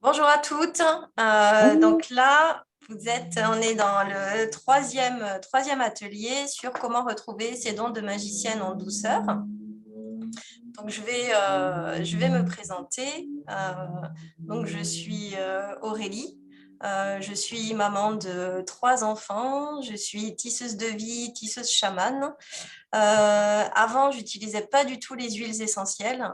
Bonjour à toutes. Bonjour. Donc là, on est dans le troisième atelier sur comment retrouver ses dons de magicienne en douceur. Donc je vais me présenter. Donc je suis Aurélie. Je suis maman de 3 enfants. Je suis tisseuse de vie, tisseuse chamane. Avant, j'utilisais pas du tout les huiles essentielles.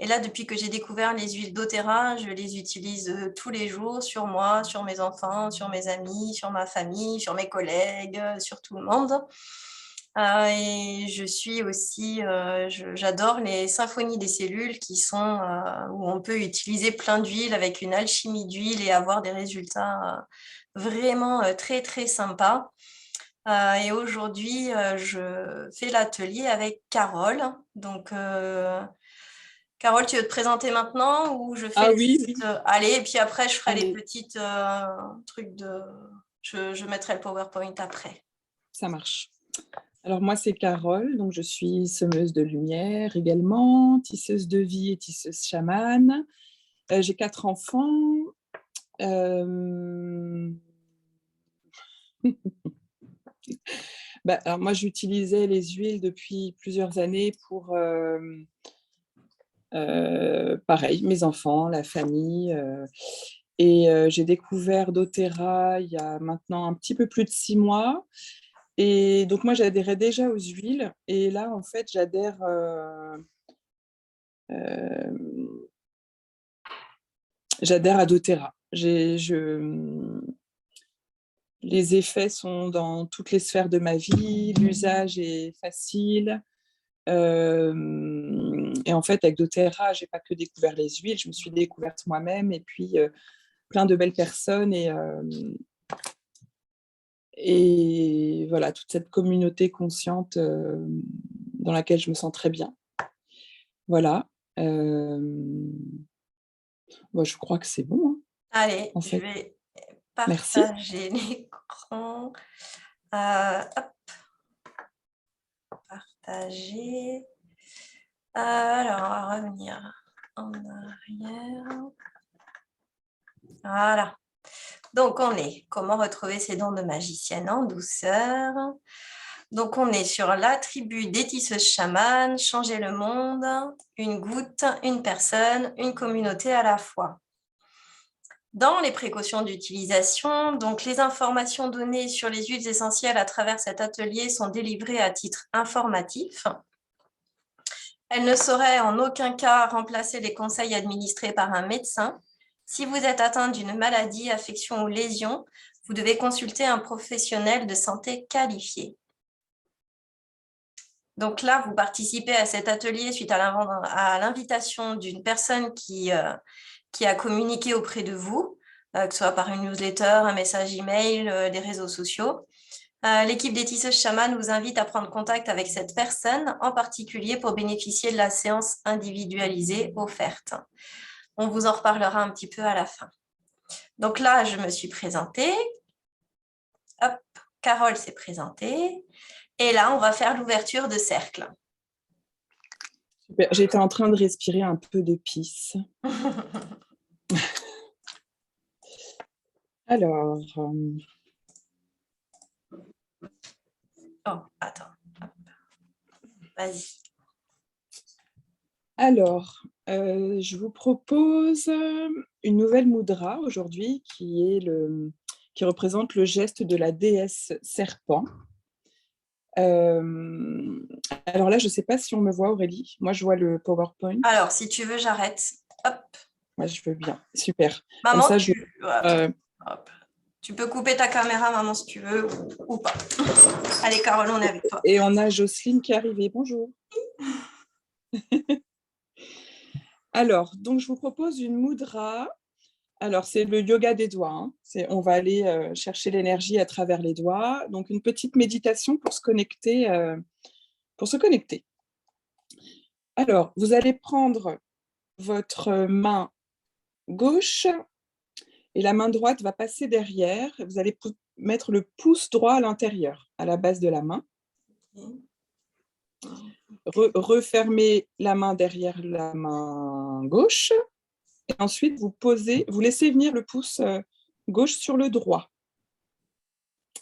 Et là, depuis que j'ai découvert les huiles doTERRA, je les utilise tous les jours sur moi, sur mes enfants, sur mes amis, sur ma famille, sur mes collègues, sur tout le monde. Et je suis aussi, j'adore les symphonies des cellules où on peut utiliser plein d'huiles avec une alchimie d'huile et avoir des résultats vraiment très, très sympas. Et aujourd'hui, je fais l'atelier avec Carole. Donc, Carole, tu veux te présenter maintenant ou je fais Ah les oui, petites... oui, allez, et puis après, je ferai les allez, petites trucs de... Je mettrai le PowerPoint après. ça marche. Alors moi, c'est Carole, donc je suis semeuse de lumière également, tisseuse de vie et tisseuse chamane. J'ai 4 enfants. Euh, alors moi, j'utilisais les huiles depuis plusieurs années pour, pareil, mes enfants, la famille. Et j'ai découvert doTERRA il y a maintenant un petit peu plus de 6 mois. Et donc, moi, j'adhérais déjà aux huiles. Et là, en fait, euh, j'adhère à doTERRA. Les effets sont dans toutes les sphères de ma vie. L'usage est facile. Et en fait, avec doTERRA, je n'ai pas que découvert les huiles, je me suis découverte moi-même et puis plein de belles personnes. Et voilà, toute cette communauté consciente dans laquelle je me sens très bien. Voilà. Bon, je crois que c'est bon, hein, Allez, en je fait. vais Merci. partager l'écran. Hop, partager. Alors, on va revenir en arrière. Voilà. Donc, on est comment retrouver ses dons de magicienne en douceur. Donc, on est sur la tribu des tisseuses chamanes, changer le monde, une goutte, une personne, une communauté à la fois. Dans les précautions d'utilisation, donc les informations données sur les huiles essentielles à travers cet atelier sont délivrées à titre informatif. Elles ne sauraient en aucun cas remplacer les conseils administrés par un médecin. Si vous êtes atteint d'une maladie, affection ou lésion, vous devez consulter un professionnel de santé qualifié. Donc là, vous participez à cet atelier suite à l'invitation d'une personne qui a communiqué auprès de vous, que ce soit par une newsletter, un message email, des réseaux sociaux. L'équipe des tisseuses chamanes vous invite à prendre contact avec cette personne, en particulier pour bénéficier de la séance individualisée offerte. On vous en reparlera un petit peu à la fin. Donc là, je me suis présentée. Hop, Carole s'est présentée. Et là, on va faire l'ouverture de cercle. Super. J'étais en train de respirer un peu de pisse. Alors, Oh, attends. Vas-y. je vous propose une nouvelle mudra aujourd'hui qui représente le geste de la déesse serpent. Alors là, je ne sais pas si on me voit, Aurélie. Moi, je vois le PowerPoint. Alors, si tu veux, j'arrête. Hop. Moi, je veux bien. Super. Comme Maman, ça, Attends. Hop. Tu peux couper ta caméra, maman, si tu veux, ou pas. Allez, Carole, on est avec toi. Et on a Jocelyne qui est arrivée. Bonjour. Alors, donc, je vous propose une mudra. Alors, c'est le yoga des doigts, hein. On va aller chercher l'énergie à travers les doigts. Donc, une petite méditation pour se connecter. Alors, vous allez prendre votre main gauche et la main droite va passer derrière. Vous allez mettre le pouce droit à l'intérieur, à la base de la main. Refermez la main derrière la main gauche. Et ensuite, vous laissez venir le pouce gauche sur le droit.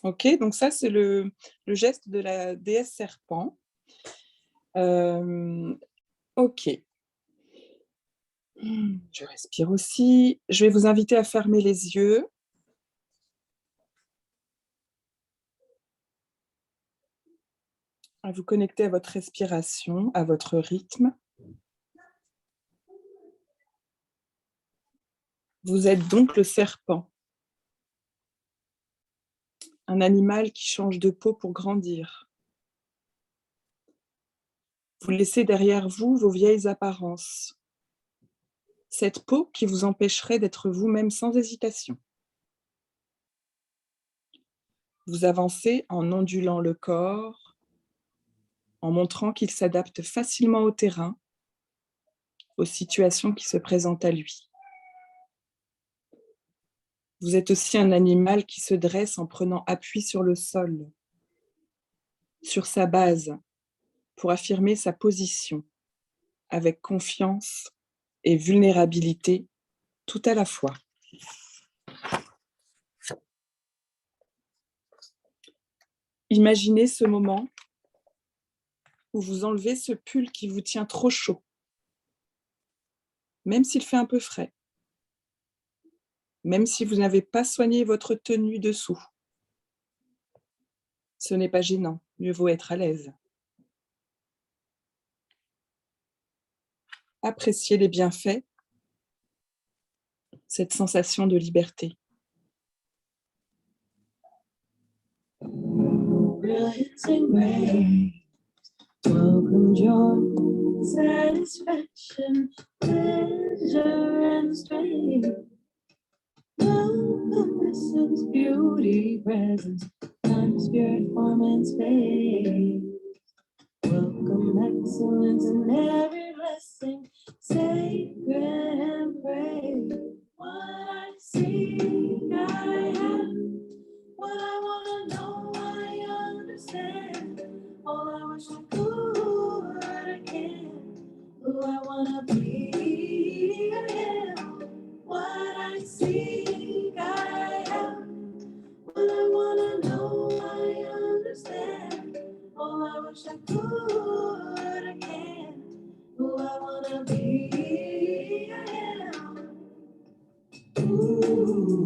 Ok, donc ça, c'est le geste de la déesse serpent. Ok. Je respire aussi. Je vais vous inviter à fermer les yeux. À vous connecter à votre respiration, à votre rythme. Vous êtes donc le serpent, un animal qui change de peau pour grandir. Vous laissez derrière vous vos vieilles apparences, cette peau qui vous empêcherait d'être vous-même sans hésitation. Vous avancez en ondulant le corps, en montrant qu'il s'adapte facilement au terrain, aux situations qui se présentent à lui. Vous êtes aussi un animal qui se dresse en prenant appui sur le sol, sur sa base, pour affirmer sa position, avec confiance et vulnérabilité tout à la fois. Imaginez ce moment où vous enlevez ce pull qui vous tient trop chaud, même s'il fait un peu frais, même si vous n'avez pas soigné votre tenue dessous. Ce n'est pas gênant, mieux vaut être à l'aise. Appréciez les bienfaits, cette sensation de liberté. Welcome, joy, satisfaction, pleasure, and strength. Welcome, essence, beauty, presence, time, spirit, form, and space. Welcome, excellence, in every blessing, sacred and praise. What I see, I am. What I want to know, I understand. All I wish I could, I can. Who I want to be, I am. What I seek, I am. What I want to know, I understand. All I wish I could, I can. Who I want to be, I am. Ooh.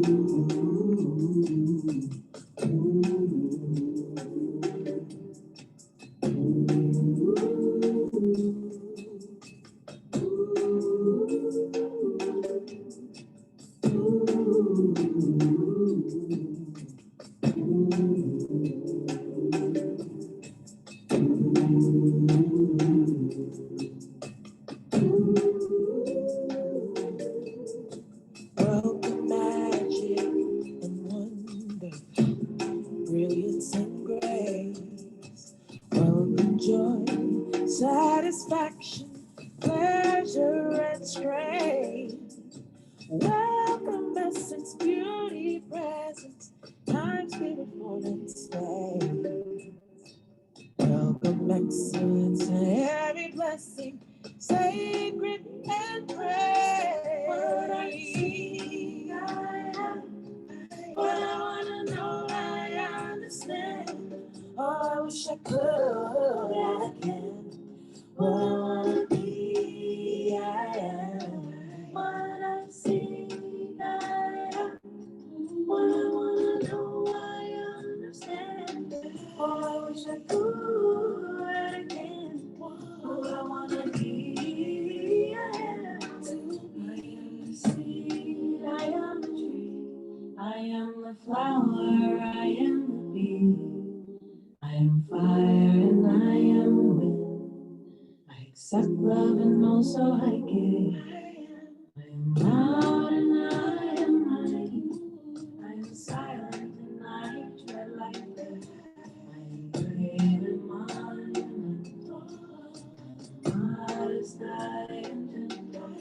Welcome, magic and wonder, brilliance and grace. Welcome, joy, satisfaction, pleasure and strength. Welcome, essence, beauty, presence, time, spirit, form, and stay. Welcome, excellence, and every blessing, sacred and praise. What I see, I am. What I want to know, I understand. Oh, I wish I could, I can. What I want to be, I am. What I see, I am. What I want to know, I understand. Oh, I wish I could, I can. Who I want to be, I am. I am the seed, I am the tree. I am the flower, I am the bee. I am fire and I am wind. I accept love and also I give. I am loud and I am mighty. I am silent and I tread like death. I am great and monumental. I am modest, I am gentle. I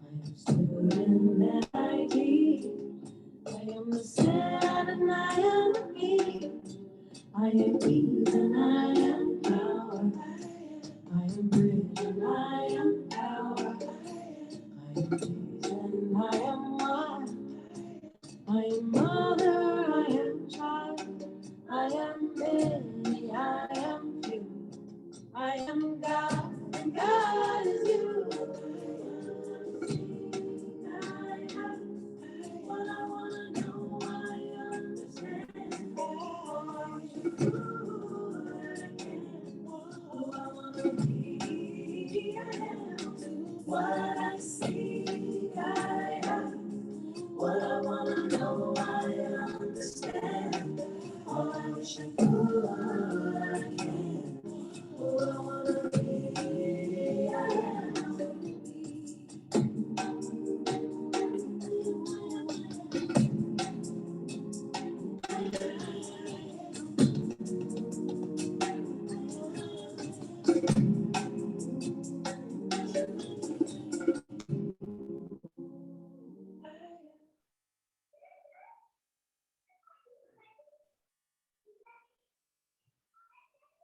am student and I teach. I am the sand and I am the beat. I am peace and I am power. I am bridge and I am power. I am peace I am one. I am mother, I am child, I am many, I am few. I am God, and God is you. I am what I want to know, I understand. Oh, I wish I could, I can. Oh, I want to be, I am. What I see, I am. What I want to know, I understand. Oh, I wish I could, I can. Oh, I want to be, I am.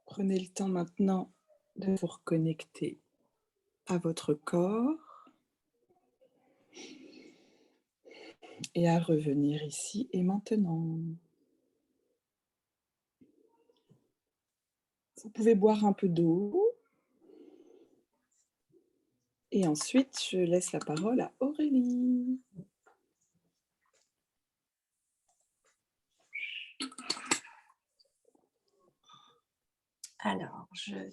Prenez le temps maintenant de vous reconnecter à votre corps et à revenir ici et maintenant. Vous pouvez boire un peu d'eau. Et ensuite, je laisse la parole à Aurélie. Alors, je vais...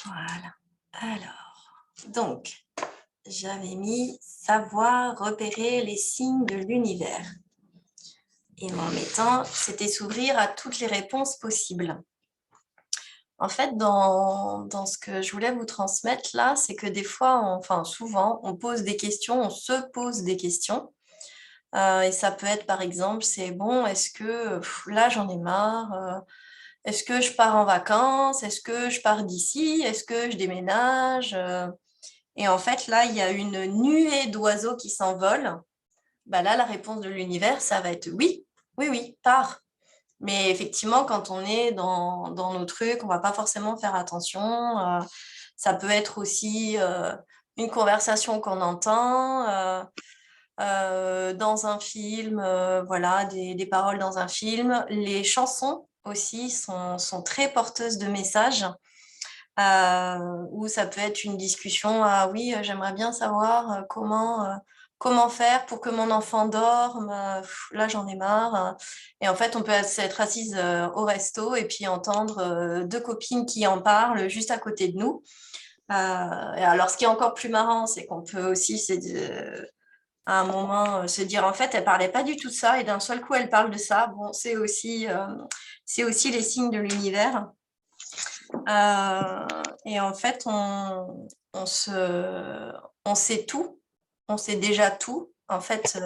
Voilà. Alors, donc, j'avais mis savoir repérer les signes de l'univers. Et en mettant, c'était s'ouvrir à toutes les réponses possibles. En fait, dans ce que je voulais vous transmettre là, c'est que des fois, enfin souvent, on pose des questions, on se pose des questions. Et ça peut être par exemple, c'est bon, est-ce que là j'en ai marre, est-ce que je pars en vacances, est-ce que je pars d'ici, est-ce que je déménage Et en fait, là, il y a une nuée d'oiseaux qui s'envolent. Bah là, la réponse de l'univers, ça va être oui, oui, oui, pars. Mais effectivement, quand on est dans nos trucs, on ne va pas forcément faire attention. Ça peut être aussi une conversation qu'on entend dans un film, voilà, des paroles dans un film. Les chansons aussi sont très porteuses de messages. Ou ça peut être une discussion, ah oui, j'aimerais bien savoir comment faire pour que mon enfant dorme, là j'en ai marre. Et en fait, on peut être assise au resto et puis entendre deux copines qui en parlent juste à côté de nous. Et alors, ce qui est encore plus marrant, c'est qu'on peut aussi à un moment se dire, en fait, elle parlait pas du tout de ça et d'un seul coup, elle parle de ça. Bon, c'est aussi les signes de l'univers. Et en fait, on sait tout, on sait déjà tout. En fait,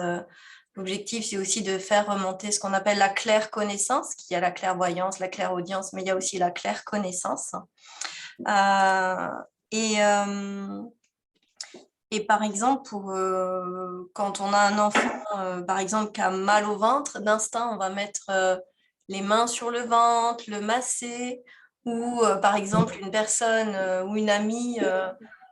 l'objectif, c'est aussi de faire remonter ce qu'on appelle la claire connaissance, qui a la clairvoyance, la clairaudience, mais il y a aussi la claire connaissance. Et par exemple, quand on a un enfant, par exemple, qui a mal au ventre, d'instinct, on va mettre les mains sur le ventre, le masser, ou par exemple, une personne ou une amie,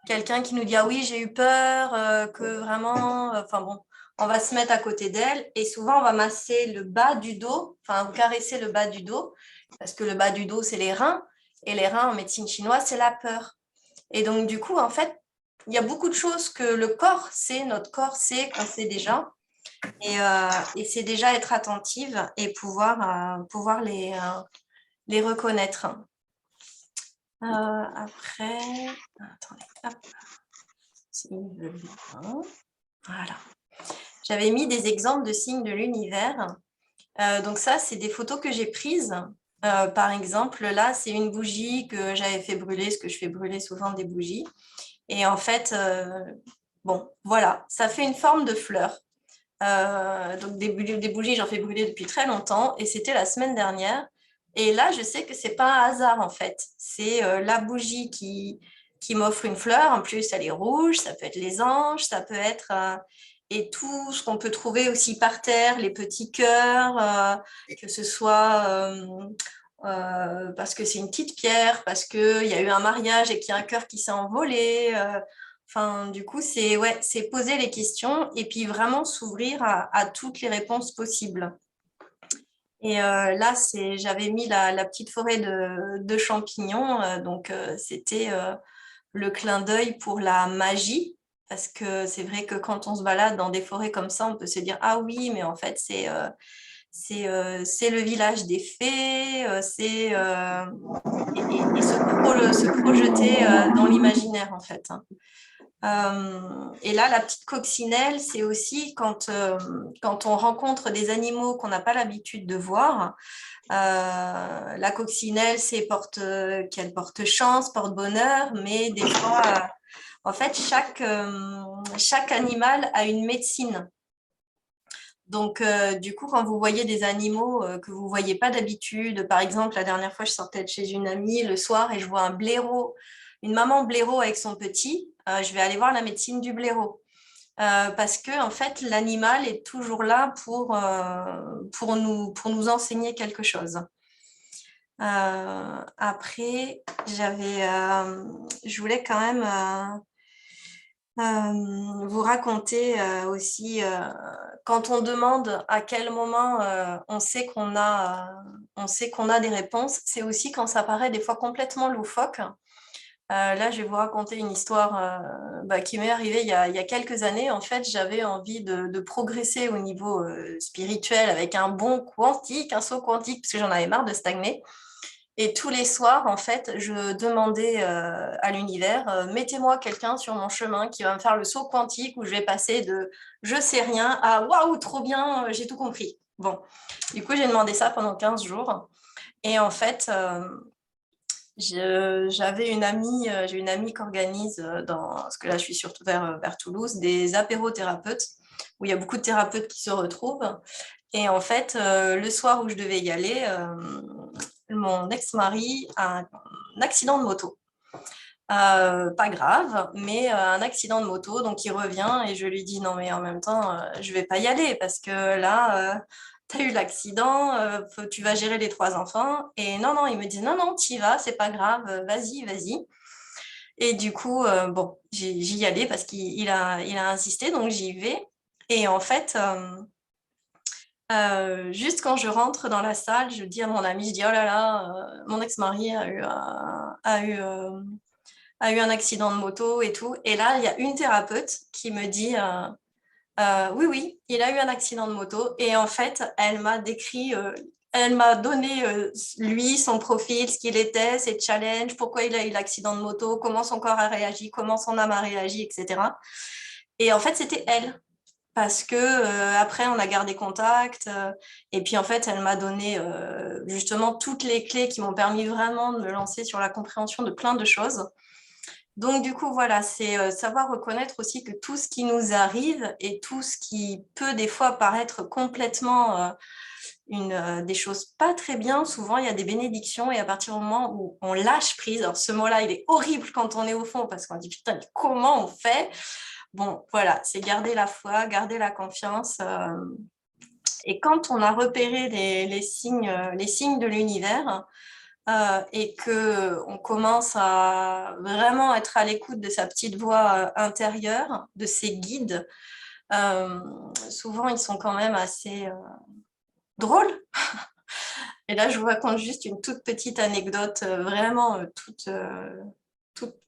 quelqu'un qui nous dit « Ah oui, j'ai eu peur, que vraiment… Enfin bon, on va se mettre à côté d'elle et souvent, on va masser le bas du dos, enfin, caresser le bas du dos, parce que le bas du dos, c'est les reins, et les reins, en médecine chinoise, c'est la peur. Et donc, du coup, en fait, il y a beaucoup de choses que le corps sait, notre corps sait, qu'on sait déjà. Et c'est déjà être attentive et pouvoir les reconnaître. Après, attendez, hop. Voilà. J'avais mis des exemples de signes de l'univers. Donc ça, c'est des photos que j'ai prises. Par exemple, là, c'est une bougie que j'avais fait brûler, parce que je fais brûler souvent des bougies. Et en fait, bon, voilà, ça fait une forme de fleur. Donc des bougies, j'en fais brûler depuis très longtemps et c'était la semaine dernière. Et là, je sais que c'est pas un hasard en fait. C'est la bougie qui m'offre une fleur. En plus, elle est rouge, ça peut être les anges, ça peut être… et tout ce qu'on peut trouver aussi par terre, les petits cœurs, que ce soit… parce que c'est une petite pierre, parce qu'il y a eu un mariage et qu'il y a un cœur qui s'est envolé. Enfin, du coup, c'est poser les questions et puis vraiment s'ouvrir à toutes les réponses possibles. Et là, j'avais mis la petite forêt de champignons. Donc, c'était le clin d'œil pour la magie. Parce que c'est vrai que quand on se balade dans des forêts comme ça, on peut se dire, ah oui, mais en fait, c'est le village des fées, et se projeter dans l'imaginaire, en fait. Et là, la petite coccinelle, c'est aussi quand on rencontre des animaux qu'on n'a pas l'habitude de voir. La coccinelle, c'est qu'elle porte chance, porte bonheur, mais des fois, en fait, chaque animal a une médecine. Donc, du coup, quand vous voyez des animaux que vous ne voyez pas d'habitude, par exemple, la dernière fois, je sortais de chez une amie le soir et je vois un blaireau, une maman blaireau avec son petit, je vais aller voir la médecine du blaireau. Parce que, en fait, l'animal est toujours là pour nous enseigner quelque chose. Après, je voulais quand même vous raconter aussi, quand on demande à quel moment on sait qu'on a des réponses, c'est aussi quand ça paraît des fois complètement loufoque. Là, je vais vous raconter une histoire qui m'est arrivée il y a quelques années. En fait, j'avais envie de progresser au niveau spirituel avec un saut quantique, parce que j'en avais marre de stagner. Et tous les soirs, en fait, je demandais à l'univers, mettez-moi quelqu'un sur mon chemin qui va me faire le saut quantique où je vais passer de je sais rien à waouh, trop bien, j'ai tout compris. Bon, du coup, j'ai demandé ça pendant 15 jours. Et en fait, j'ai une amie qui organise parce que là, je suis surtout vers Toulouse, des apérothérapeutes où il y a beaucoup de thérapeutes qui se retrouvent. Et en fait, le soir où je devais y aller, mon ex-mari a un accident de moto. Pas grave, mais un accident de moto, donc il revient et je lui dis non mais en même temps je vais pas y aller parce que là tu as eu l'accident, tu vas gérer les 3 enfants et non, il me dit non, t'y vas, c'est pas grave, vas-y. Et du coup bon, j'y allais parce qu'il a insisté, donc j'y vais et en fait juste quand je rentre dans la salle, je dis à mon ami, je dis oh là là, mon ex-mari a eu un accident de moto et tout. Et là, il y a une thérapeute qui me dit oui, il a eu un accident de moto. Et en fait, elle m'a décrit, elle m'a donné lui, son profil, ce qu'il était, ses challenges, pourquoi il a eu l'accident de moto, comment son corps a réagi, comment son âme a réagi, etc. Et en fait, c'était elle. Parce que après, on a gardé contact. Et puis, en fait, elle m'a donné justement toutes les clés qui m'ont permis vraiment de me lancer sur la compréhension de plein de choses. Donc, du coup, voilà, c'est savoir reconnaître aussi que tout ce qui nous arrive et tout ce qui peut des fois paraître complètement des choses pas très bien, souvent il y a des bénédictions et à partir du moment où on lâche prise, alors ce mot-là, il est horrible quand on est au fond parce qu'on dit putain, mais comment on fait? Bon, voilà, c'est garder la foi, garder la confiance. Et quand on a repéré les signes de l'univers, et qu'on commence à vraiment être à l'écoute de sa petite voix intérieure, de ses guides, souvent ils sont quand même assez drôles. Et là, je vous raconte juste une toute petite anecdote, vraiment toute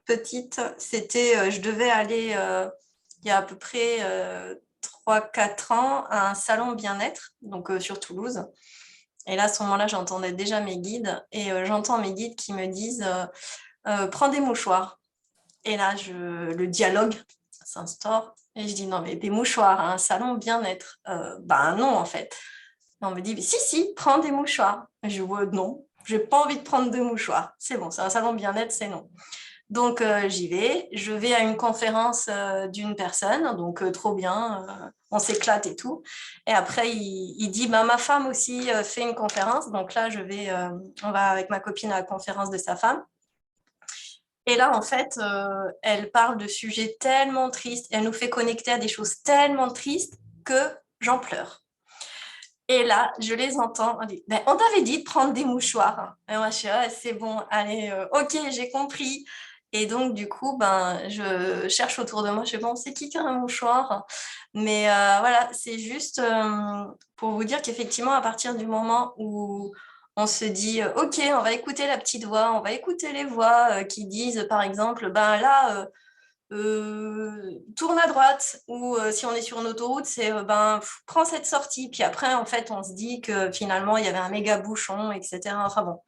petite. C'était, je devais aller il y a à peu près 3-4 ans à un salon bien-être, donc sur Toulouse. Et là, à ce moment-là, j'entendais déjà mes guides et j'entends mes guides qui me disent prends des mouchoirs. Et là, le dialogue s'instaure et je dis non, mais des mouchoirs à un salon bien-être. Ben non, en fait. Et on me dit si, prends des mouchoirs. Et je dis non, j'ai pas envie de prendre de mouchoirs. C'est bon, c'est un salon bien-être, c'est non. Donc, j'y vais. Je vais à une conférence d'une personne, donc trop bien, on s'éclate et tout. Et après, il dit, bah, ma femme aussi fait une conférence. Donc là, on va avec ma copine à la conférence de sa femme. Et là, en fait, elle parle de sujets tellement tristes, elle nous fait connecter à des choses tellement tristes que j'en pleure. Et là, je les entends. On dit, ben, on t'avait dit de prendre des mouchoirs. Et moi, je suis, ah, c'est bon, allez, ok, j'ai compris. Et donc, du coup, ben, je cherche autour de moi. Je sais bon, c'est qui a un mouchoir? Mais voilà, c'est juste pour vous dire qu'effectivement, à partir du moment où on se dit, ok, on va écouter la petite voix, on va écouter les voix qui disent, par exemple, ben là, tourne à droite, ou si on est sur une autoroute, c'est prends cette sortie. Puis après, en fait, on se dit que finalement, il y avait un méga bouchon, etc. Enfin bon,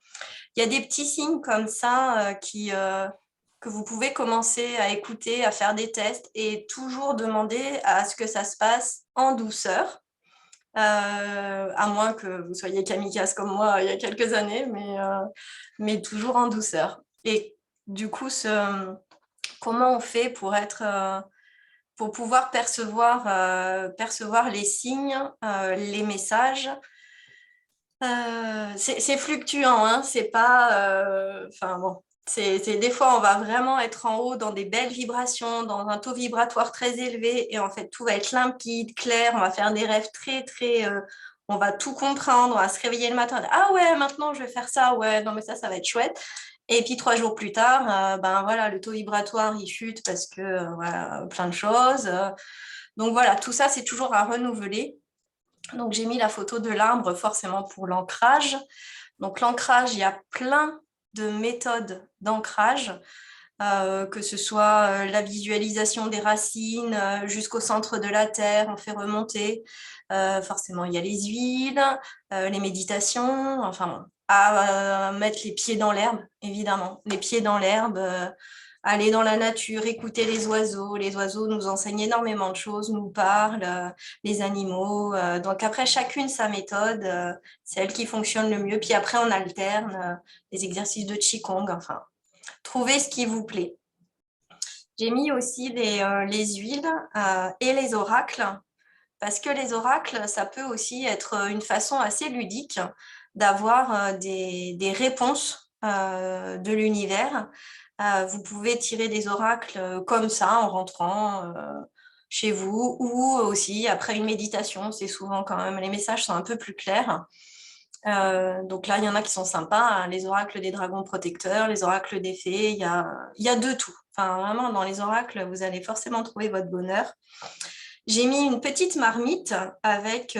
il y a des petits signes comme ça que vous pouvez commencer à écouter, à faire des tests et toujours demander à ce que ça se passe en douceur. À moins que vous soyez kamikaze comme moi il y a quelques années, mais toujours en douceur. Et du coup, comment on fait pour pouvoir percevoir les signes, les messages. C'est fluctuant, hein, c'est pas. Enfin bon, des fois, on va vraiment être en haut dans des belles vibrations, dans un taux vibratoire très élevé, et en fait, tout va être limpide, clair, on va faire des rêves très, très. On va tout comprendre, on va se réveiller le matin, ah ouais, maintenant je vais faire ça, ouais, non mais ça va être chouette. Et puis 3 jours plus tard, ben voilà, le taux vibratoire il chute parce que voilà, plein de choses. Donc voilà, tout ça c'est toujours à renouveler. Donc j'ai mis la photo de l'arbre forcément pour l'ancrage. Donc l'ancrage, il y a plein de méthodes d'ancrage, que ce soit la visualisation des racines jusqu'au centre de la terre, on fait remonter. Forcément, il y a les huiles, les méditations, enfin bon, à mettre les pieds dans l'herbe, évidemment. Les pieds dans l'herbe, aller dans la nature, écouter les oiseaux. Les oiseaux nous enseignent énormément de choses, nous parlent, les animaux. Donc après, chacune sa méthode, c'est elle qui fonctionne le mieux. Puis après, on alterne les exercices de Qigong, enfin, trouvez ce qui vous plaît. J'ai mis aussi les huiles et les oracles, parce que les oracles, ça peut aussi être une façon assez ludique d'avoir des réponses de l'univers. Vous pouvez tirer des oracles comme ça en rentrant chez vous ou aussi après une méditation. C'est souvent quand même, les messages sont un peu plus clairs. Donc là, il y en a qui sont sympas, hein, les oracles des dragons protecteurs, les oracles des fées, il y a de tout. Enfin, vraiment, dans les oracles, vous allez forcément trouver votre bonheur. J'ai mis une petite marmite avec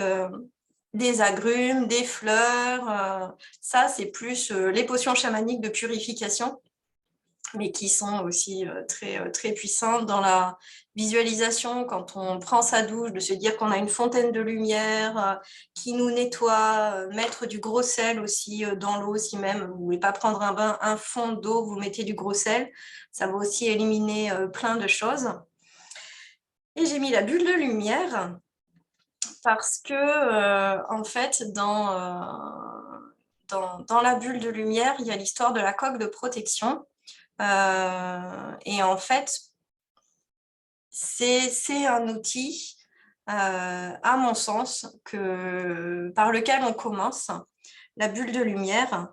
des agrumes, des fleurs. Ça, c'est plus les potions chamaniques de purification, mais qui sont aussi très puissantes dans la visualisation, quand on prend sa douche, de se dire qu'on a une fontaine de lumière qui nous nettoie, mettre du gros sel aussi dans l'eau, si même vous ne voulez pas prendre un bain, un fond d'eau, vous mettez du gros sel, ça va aussi éliminer plein de choses. Et j'ai mis la bulle de lumière parce que, en fait, dans la bulle de lumière, il y a l'histoire de la coque de protection. Et en fait, c'est un outil, à mon sens, par lequel on commence, la bulle de lumière.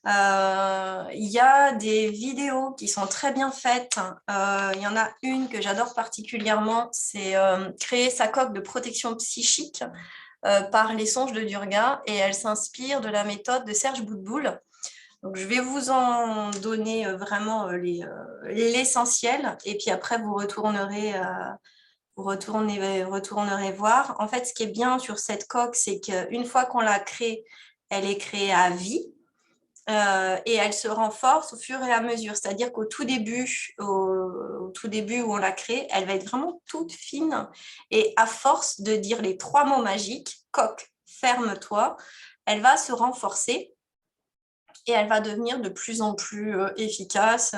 Il y a des vidéos qui sont très bien faites. Il y en a une que j'adore particulièrement, c'est créer sa coque de protection psychique par les songes de Durga, et elle s'inspire de la méthode de Serge Boutboul. Donc, je vais vous en donner vraiment l'essentiel, et puis après, vous retournerez voir. En fait, ce qui est bien sur cette coque, c'est qu'une fois qu'on la crée, elle est créée à vie. Et elle se renforce au fur et à mesure. C'est-à-dire qu'au tout début, où on la crée, elle va être vraiment toute fine. Et à force de dire les 3 mots magiques, coque, ferme-toi, elle va se renforcer et elle va devenir de plus en plus efficace.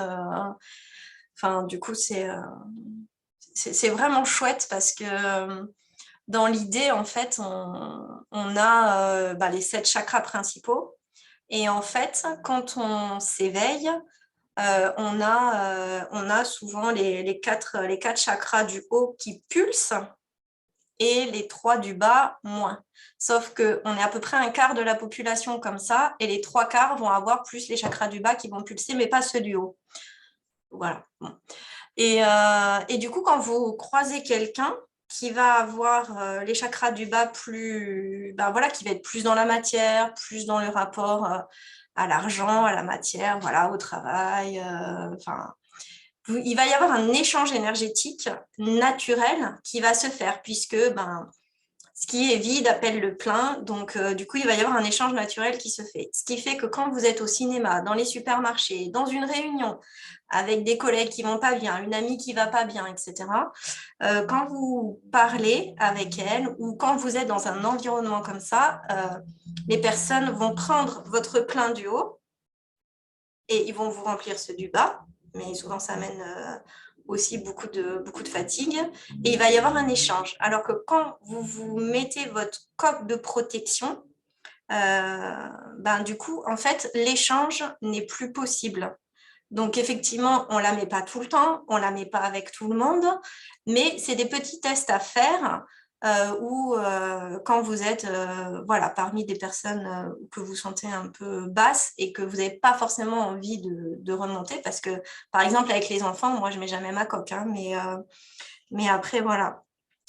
Enfin, du coup, c'est vraiment chouette parce que dans l'idée, en fait, on a les 7 chakras principaux. Et en fait, quand on s'éveille, on a souvent les 4 chakras du haut qui pulsent et les 3 du bas moins. Sauf qu'on est à peu près un quart de la population comme ça, et les 3 quarts vont avoir plus les chakras du bas qui vont pulser, mais pas ceux du haut. Voilà. Bon. Et du coup, quand vous croisez quelqu'un qui va avoir les chakras du bas plus, ben voilà, qui va être plus dans la matière, plus dans le rapport à l'argent, à la matière, voilà, au travail. Enfin, il va y avoir un échange énergétique naturel qui va se faire puisque ben, ce qui est vide appelle le plein. Donc, du coup, il va y avoir un échange naturel qui se fait. Ce qui fait que quand vous êtes au cinéma, dans les supermarchés, dans une réunion, avec des collègues qui ne vont pas bien, une amie qui ne va pas bien, etc., quand vous parlez avec elle ou quand vous êtes dans un environnement comme ça, les personnes vont prendre votre plein du haut et ils vont vous remplir ceux du bas. Mais souvent, ça amène aussi beaucoup de fatigue. Et il va y avoir un échange. Alors que quand vous vous mettez votre coque de protection, ben, du coup, en fait, l'échange n'est plus possible. Donc, effectivement, on ne la met pas tout le temps, on ne la met pas avec tout le monde, mais c'est des petits tests à faire où, quand vous êtes voilà, parmi des personnes que vous sentez un peu basses et que vous n'avez pas forcément envie de remonter, parce que, par exemple, avec les enfants, moi, je ne mets jamais ma coque, hein, mais après, voilà.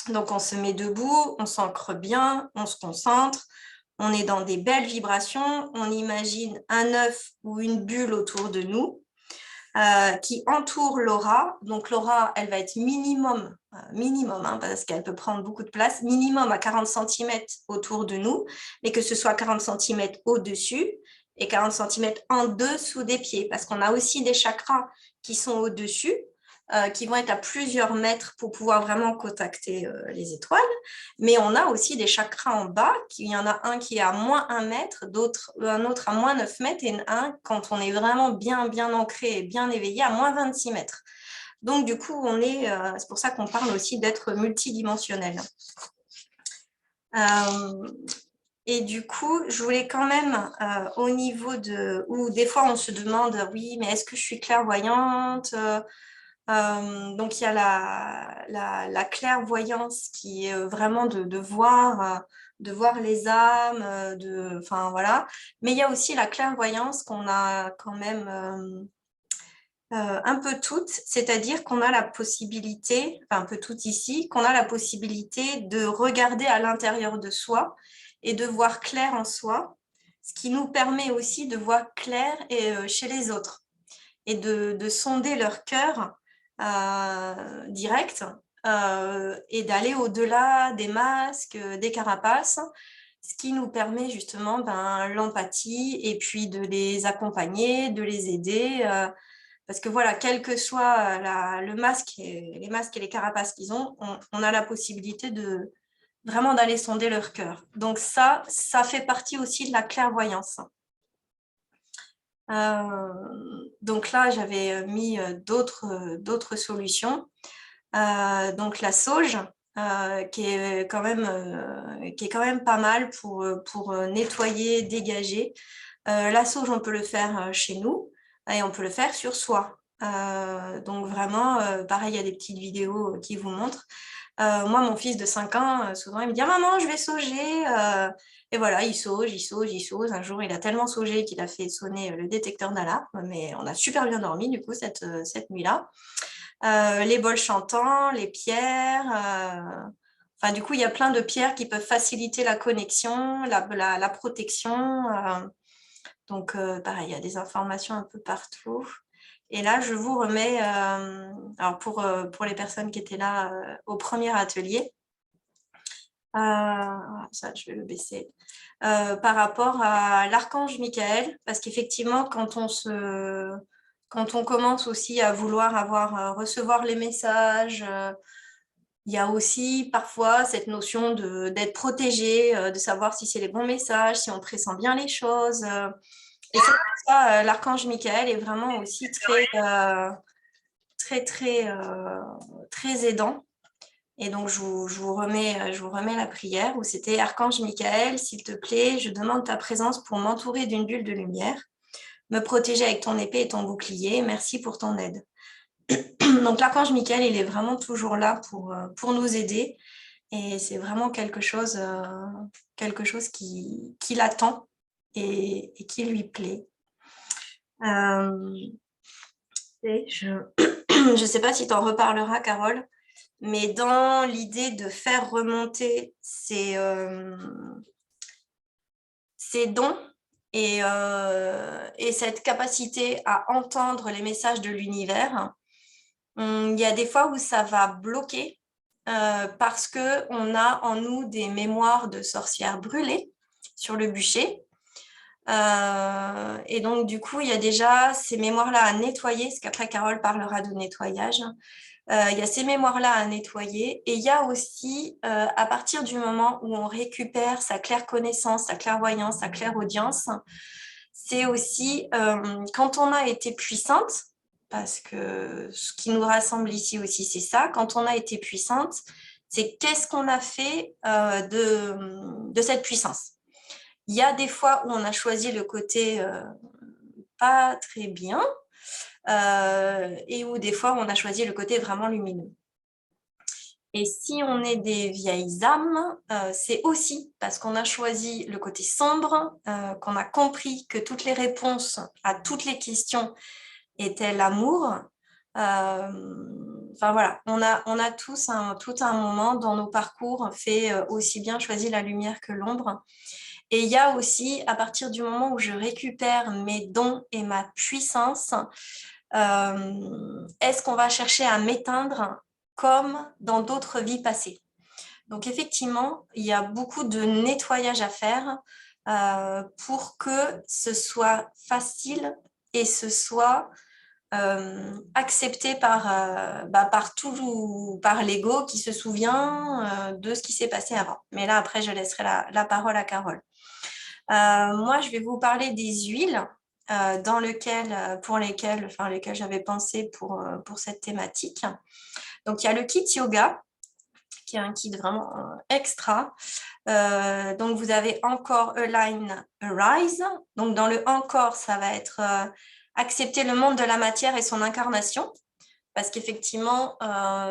Donc, on se met debout, on s'ancre bien, on se concentre, on est dans des belles vibrations, on imagine un œuf ou une bulle autour de nous. Qui entoure l'aura. Donc, l'aura, elle va être minimum, hein, parce qu'elle peut prendre beaucoup de place, minimum à 40 cm autour de nous, mais que ce soit 40 cm au-dessus et 40 cm en dessous des pieds, parce qu'on a aussi des chakras qui sont au-dessus, qui vont être à plusieurs mètres pour pouvoir vraiment contacter les étoiles. Mais on a aussi des chakras en bas. Il y en a un qui est à moins 1 mètre, un autre à moins 9 mètres et un, quand on est vraiment bien ancré et bien éveillé, à moins 26 mètres. Donc, du coup, c'est pour ça qu'on parle aussi d'être multidimensionnel. Et du coup, je voulais quand même, au niveau de... où des fois, on se demande, oui, mais est-ce que je suis clairvoyante ? Donc, il y a la clairvoyance qui est vraiment de voir les âmes, enfin, voilà. Mais il y a aussi la clairvoyance qu'on a quand même un peu toutes, c'est-à-dire qu'on a la possibilité, enfin un peu toutes ici, qu'on a la possibilité de regarder à l'intérieur de soi et de voir clair en soi, ce qui nous permet aussi de voir clair chez les autres et de sonder leur cœur direct et d'aller au-delà des masques, des carapaces, ce qui nous permet justement l'empathie et puis de les accompagner, de les aider. Parce que voilà, quel que soit le masque, les masques et les carapaces qu'ils ont, on a la possibilité de vraiment d'aller sonder leur cœur. Donc ça fait partie aussi de la clairvoyance. Donc là, j'avais mis d'autres solutions. Donc la sauge, qui est quand même pas mal pour nettoyer, dégager. La sauge, on peut le faire chez nous et on peut le faire sur soi. Donc vraiment, pareil, il y a des petites vidéos qui vous montrent. Moi, mon fils de 5 ans, souvent, il me dit « Maman, je vais sauger ». Et voilà, il sauge. Un jour, il a tellement saugé qu'il a fait sonner le détecteur d'alarme, mais on a super bien dormi, du coup, cette nuit-là. Les bols chantants, les pierres. Enfin, du coup, il y a plein de pierres qui peuvent faciliter la connexion, la protection. Donc, pareil, il y a des informations un peu partout. Et là, je vous remets, alors pour les personnes qui étaient là au premier atelier, ça, je vais le baisser, par rapport à l'archange Michael, parce qu'effectivement, quand on commence aussi à vouloir recevoir les messages, il y a aussi parfois cette notion d'être protégé, de savoir si c'est les bons messages, si on pressent bien les choses. Et c'est pour ça, l'archange Michael est vraiment aussi très aidant. Et donc, je vous remets la prière où c'était « Archange Michael, s'il te plaît, je demande ta présence pour m'entourer d'une bulle de lumière, me protéger avec ton épée et ton bouclier. Merci pour ton aide. » Donc, l'archange Michael, il est vraiment toujours là pour nous aider. Et c'est vraiment quelque chose qui l'attend et qui lui plaît. Et je ne sais pas si tu en reparleras, Carole, mais dans l'idée de faire remonter ces dons et cette capacité à entendre les messages de l'univers, il y a des fois où ça va bloquer parce qu'on a en nous des mémoires de sorcières brûlées sur le bûcher. Et donc, du coup, il y a déjà ces mémoires-là à nettoyer, parce qu'après, Carole parlera de nettoyage. Il y a ces mémoires-là à nettoyer. Et il y a aussi, à partir du moment où on récupère sa claire connaissance, sa clairvoyance, sa clairaudience, c'est aussi quand on a été puissante, parce que ce qui nous rassemble ici aussi, c'est ça, quand on a été puissante, c'est qu'est-ce qu'on a fait de cette puissance. Il y a des fois où on a choisi le côté pas très bien et où des fois on a choisi le côté vraiment lumineux. Et si on est des vieilles âmes, c'est aussi parce qu'on a choisi le côté sombre, qu'on a compris que toutes les réponses à toutes les questions étaient l'amour. Enfin voilà, on a tous tout un moment dans nos parcours fait aussi bien choisi la lumière que l'ombre. Et il y a aussi, à partir du moment où je récupère mes dons et ma puissance, est-ce qu'on va chercher à m'éteindre comme dans d'autres vies passées? Donc effectivement, il y a beaucoup de nettoyage à faire pour que ce soit facile et ce soit accepté par l'ego qui se souvient de ce qui s'est passé avant. Mais là, après, je laisserai la parole à Carole. Moi, je vais vous parler des huiles pour lesquelles j'avais pensé pour cette thématique. Donc, il y a le kit yoga, qui est un kit vraiment extra. Donc, vous avez encore Align, Arise. Donc, dans le encore, ça va être accepter le monde de la matière et son incarnation. Parce qu'effectivement,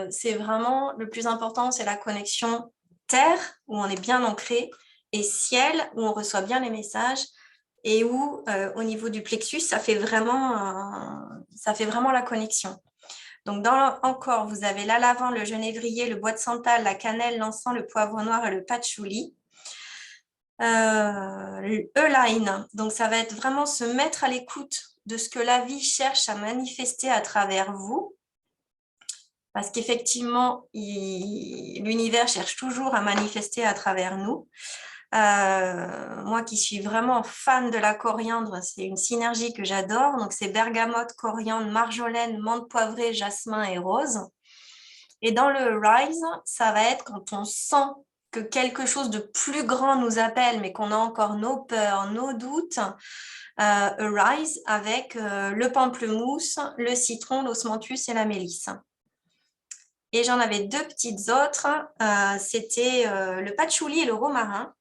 c'est vraiment le plus important, c'est la connexion terre, où on est bien ancré, et ciel, où on reçoit bien les messages, et où, au niveau du plexus, ça fait vraiment la connexion. Donc, dans encore, vous avez la lavande, le genévrier, le bois de santal, la cannelle, l'encens, le poivre noir et le patchouli. Align, donc ça va être vraiment se mettre à l'écoute de ce que la vie cherche à manifester à travers vous. Parce qu'effectivement, l'univers cherche toujours à manifester à travers nous. Moi qui suis vraiment fan de la coriandre, c'est une synergie que j'adore. Donc, c'est bergamote, coriandre, marjolaine, menthe poivrée, jasmin et rose. Et dans le Rise, ça va être quand on sent que quelque chose de plus grand nous appelle, mais qu'on a encore nos peurs, nos doutes. Rise avec le pamplemousse, le citron, l'osmanthus et la mélisse. Et j'en avais deux petites autres, c'était le patchouli et le romarin.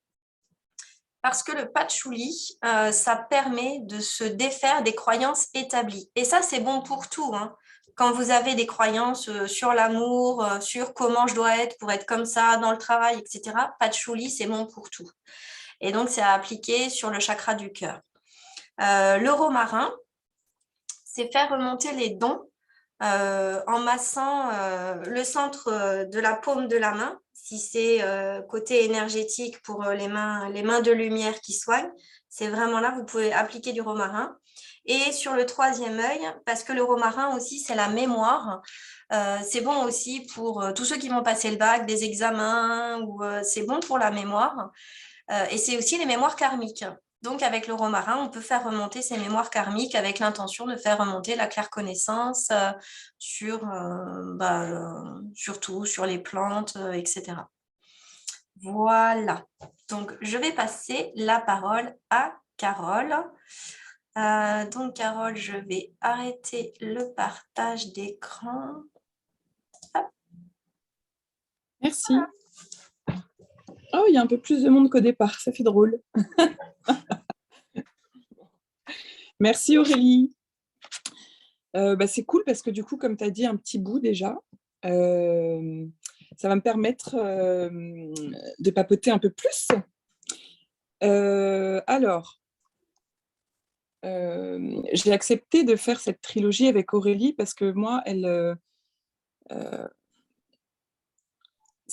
Parce que le patchouli, ça permet de se défaire des croyances établies. Et ça, c'est bon pour tout. Hein. Quand vous avez des croyances sur l'amour, sur comment je dois être pour être comme ça dans le travail, etc., patchouli, c'est bon pour tout. Et donc, c'est à appliquer sur le chakra du cœur. Le romarin, c'est faire remonter les dons en massant le centre de la paume de la main, si c'est côté énergétique pour les mains de lumière qui soignent, c'est vraiment là, vous pouvez appliquer du romarin. Et sur le troisième œil, parce que le romarin aussi, c'est la mémoire. C'est bon aussi pour tous ceux qui vont passer le bac, des examens, ou c'est bon pour la mémoire. Et c'est aussi les mémoires karmiques. Donc, avec le romarin, on peut faire remonter ces mémoires karmiques avec l'intention de faire remonter la claire connaissance sur tout, sur les plantes, etc. Voilà. Donc, je vais passer la parole à Carole. Donc, Carole, je vais arrêter le partage d'écran. Merci. Oh, il y a un peu plus de monde qu'au départ, ça fait drôle. Merci Aurélie. C'est cool parce que du coup, comme tu as dit un petit bout déjà, ça va me permettre de papoter un peu plus. Alors, j'ai accepté de faire cette trilogie avec Aurélie parce que moi,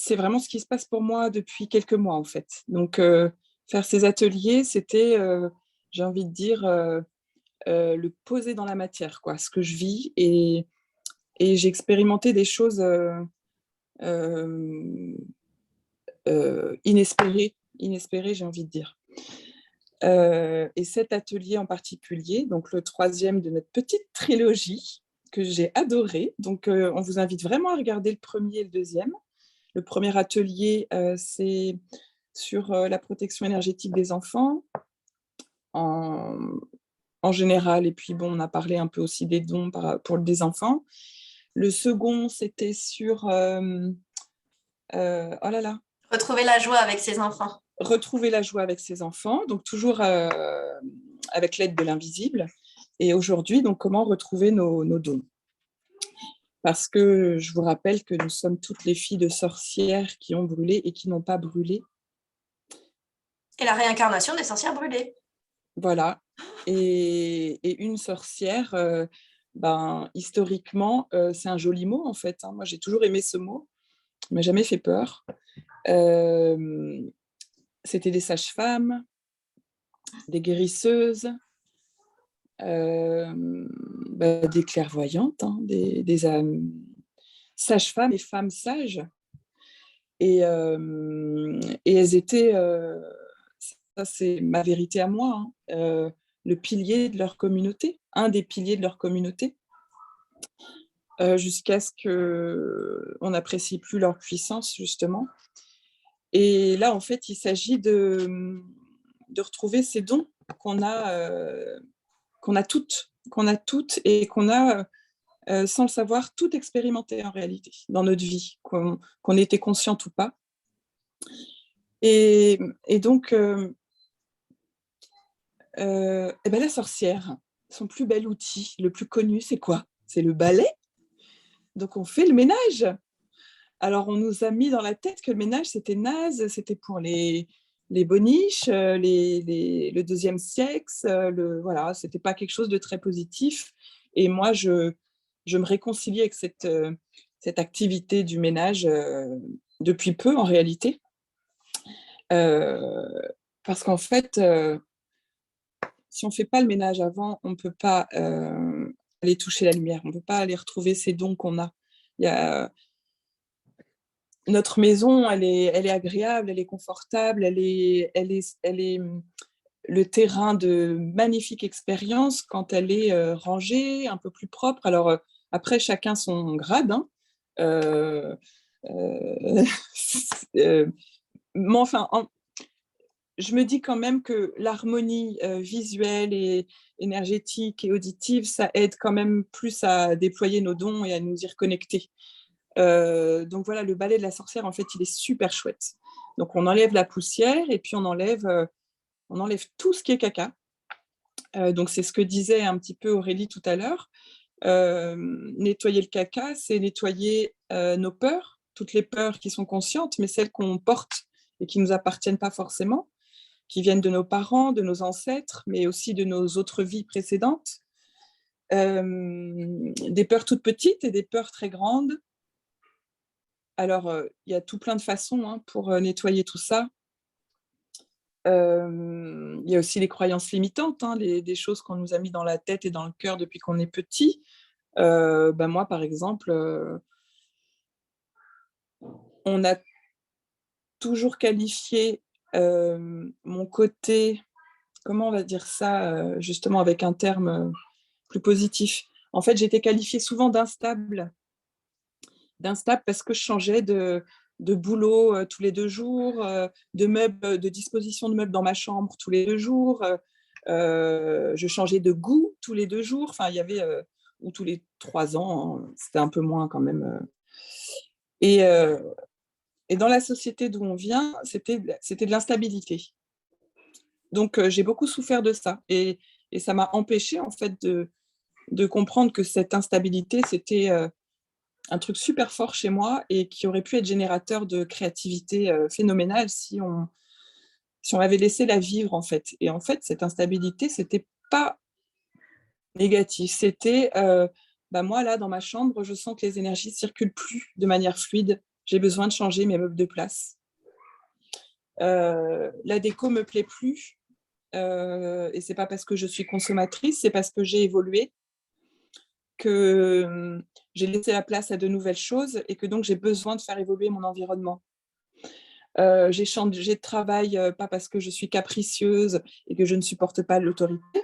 c'est vraiment ce qui se passe pour moi depuis quelques mois, en fait. Donc, faire ces ateliers, c'était, j'ai envie de dire, le poser dans la matière, quoi, ce que je vis. Et j'ai expérimenté des choses inespérées, j'ai envie de dire. Et cet atelier en particulier, donc le troisième de notre petite trilogie, que j'ai adoré. Donc, on vous invite vraiment à regarder le premier et le deuxième. Le premier atelier, c'est sur la protection énergétique des enfants en général. Et puis, bon, on a parlé un peu aussi des dons pour des enfants. Le second, c'était sur... oh là là, Retrouver la joie avec ses enfants. retrouver la joie avec ses enfants, donc toujours avec l'aide de l'invisible. Et aujourd'hui, donc, comment retrouver nos dons. Parce que je vous rappelle que nous sommes toutes les filles de sorcières qui ont brûlé et qui n'ont pas brûlé. Et la réincarnation des sorcières brûlées. Voilà. Et une sorcière, historiquement, c'est un joli mot, en fait. Moi, j'ai toujours aimé ce mot. Il ne m'a jamais fait peur. C'était des sages-femmes, des guérisseuses, des clairvoyantes, des sages-femmes et femmes sages. Et elles étaient, ça c'est ma vérité à moi, le pilier de leur communauté, un des piliers de leur communauté, jusqu'à ce qu'on n'apprécie plus leur puissance, justement. Et là, en fait, il s'agit de retrouver ces dons qu'on a toutes et qu'on a, sans le savoir, tout expérimenté en réalité dans notre vie, qu'on était consciente ou pas. Et donc, la sorcière, son plus bel outil, le plus connu, c'est quoi? C'est le balai. Donc, on fait le ménage. Alors, on nous a mis dans la tête que le ménage, c'était naze, c'était pour les boniches, le deuxième sexe, voilà, c'était pas quelque chose de très positif. Et moi, je me réconcilie avec cette activité du ménage depuis peu, en réalité. Parce qu'en fait, si on ne fait pas le ménage avant, on ne peut pas aller toucher la lumière, on ne peut pas aller retrouver ces dons qu'on a. Notre maison, elle est agréable, elle est confortable, elle est le terrain de magnifiques expériences quand elle est rangée, un peu plus propre. Alors, après, chacun son grade, hein. Mais enfin, je me dis quand même que l'harmonie visuelle et énergétique et auditive, ça aide quand même plus à déployer nos dons et à nous y reconnecter. Donc voilà, le balai de la sorcière, en fait, il est super chouette. Donc on enlève la poussière et puis on enlève tout ce qui est caca. Donc c'est ce que disait un petit peu Aurélie tout à l'heure. Nettoyer le caca, c'est nettoyer nos peurs, toutes les peurs qui sont conscientes, mais celles qu'on porte et qui ne nous appartiennent pas forcément, qui viennent de nos parents, de nos ancêtres, mais aussi de nos autres vies précédentes. Des peurs toutes petites et des peurs très grandes. Alors, il y a tout plein de façons pour nettoyer tout ça. Il y a aussi les croyances limitantes, des choses qu'on nous a mis dans la tête et dans le cœur depuis qu'on est petit. Moi, par exemple, on a toujours qualifié mon côté, comment on va dire ça, justement avec un terme plus positif. En fait, j'étais qualifiée souvent d'instable parce que je changeais de boulot tous les 2 jours, de disposition de meubles dans ma chambre tous les 2 jours. Je changeais de goût tous les 2 jours. Enfin, il y avait, ou tous les 3 ans, c'était un peu moins quand même. Et dans la société d'où on vient, c'était de l'instabilité. Donc, j'ai beaucoup souffert de ça. Et ça m'a empêchée, en fait, de comprendre que cette instabilité, c'était un truc super fort chez moi et qui aurait pu être générateur de créativité phénoménale si on avait laissé la vivre, en fait. Et en fait, cette instabilité, c'était pas négatif. C'était, moi, là, dans ma chambre, je sens que les énergies circulent plus de manière fluide. j'ai besoin de changer mes meubles de place. La déco me plaît plus. Et c'est pas parce que je suis consommatrice, c'est parce que j'ai évolué, que j'ai laissé la place à de nouvelles choses et que donc j'ai besoin de faire évoluer mon environnement. J'ai changé de travail, pas parce que je suis capricieuse et que je ne supporte pas l'autorité,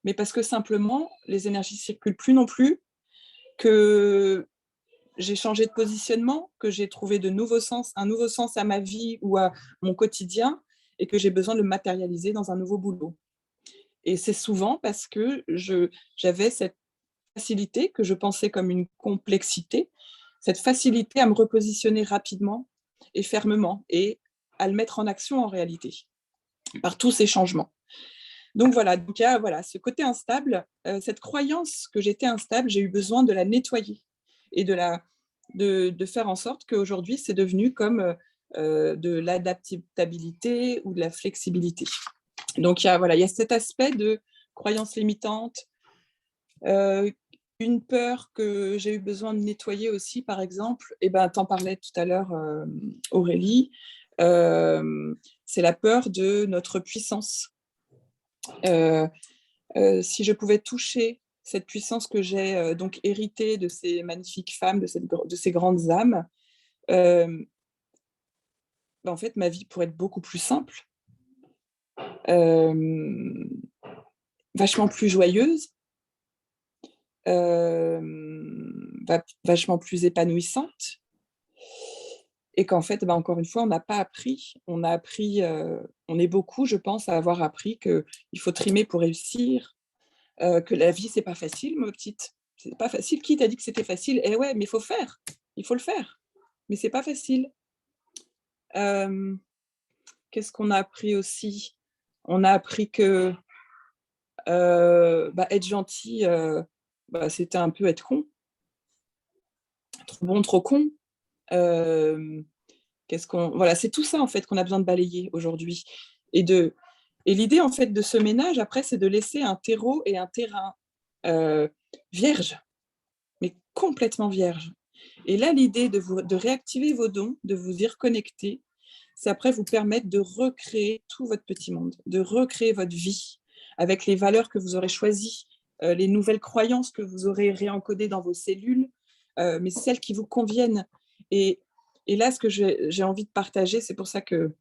mais parce que simplement, les énergies ne circulent plus non plus, que j'ai changé de positionnement, que j'ai trouvé un nouveau sens à ma vie ou à mon quotidien, et que j'ai besoin de le matérialiser dans un nouveau boulot. Et c'est souvent parce que j'avais cette facilité, que je pensais comme une complexité, cette facilité à me repositionner rapidement et fermement, et à le mettre en action en réalité, par tous ces changements. Donc voilà, il y a ce côté instable, cette croyance que j'étais instable, j'ai eu besoin de la nettoyer et de faire en sorte qu'aujourd'hui, c'est devenu comme de l'adaptabilité ou de la flexibilité. Donc il y a cet aspect de croyance limitante, une peur que j'ai eu besoin de nettoyer aussi, par exemple, et t'en parlais tout à l'heure, Aurélie, c'est la peur de notre puissance. Si je pouvais toucher cette puissance que j'ai donc héritée de ces magnifiques femmes, de ces grandes âmes, en fait, ma vie pourrait être beaucoup plus simple, vachement plus joyeuse, vachement plus épanouissante. Et qu'en fait, encore une fois, on n'a pas appris. On a appris, on est beaucoup, je pense, à avoir appris qu'il faut trimer pour réussir, que la vie, c'est pas facile, ma petite. C'est pas facile. Qui t'a dit que c'était facile? Eh ouais, mais il faut faire. Il faut le faire. Mais c'est pas facile. Qu'est-ce qu'on a appris aussi? On a appris que être gentil, c'était un peu être con. Trop bon, trop con. Voilà, c'est tout ça en fait qu'on a besoin de balayer aujourd'hui. Et l'idée en fait de ce ménage après, c'est de laisser un terreau et un terrain vierge, mais complètement vierge. Et là, l'idée de réactiver vos dons, de vous y reconnecter, c'est après vous permettre de recréer tout votre petit monde, de recréer votre vie avec les valeurs que vous aurez choisies, les nouvelles croyances que vous aurez réencodées dans vos cellules, mais celles qui vous conviennent. Et là, ce que j'ai envie de partager, c'est pour ça que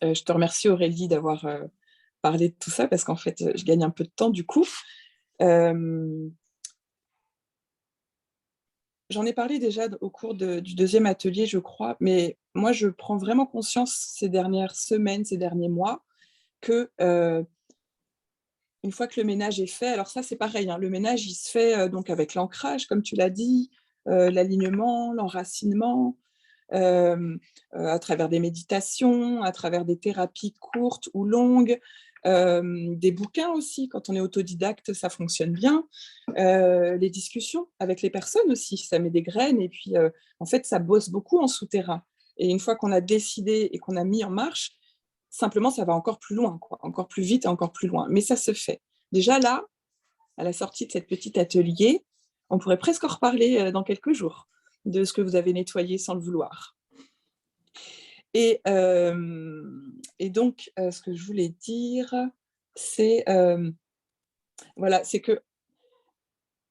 je te remercie Aurélie d'avoir parlé de tout ça, parce qu'en fait, je gagne un peu de temps du coup. J'en ai parlé déjà au cours du deuxième atelier, je crois, mais moi, je prends vraiment conscience ces dernières semaines, ces derniers mois, que une fois que le ménage est fait, alors ça, c'est pareil, hein, le ménage, il se fait donc avec l'ancrage, comme tu l'as dit, l'alignement, l'enracinement, à travers des méditations, à travers des thérapies courtes ou longues, des bouquins aussi, quand on est autodidacte, ça fonctionne bien, les discussions avec les personnes aussi, ça met des graines, et puis en fait, ça bosse beaucoup en souterrain. Et une fois qu'on a décidé et qu'on a mis en marche, simplement, ça va encore plus loin, quoi, encore plus vite et encore plus loin. Mais ça se fait. Déjà là, à la sortie de cet petit atelier, on pourrait presque en reparler dans quelques jours de ce que vous avez nettoyé sans le vouloir. Et donc, ce que je voulais dire, c'est c'est que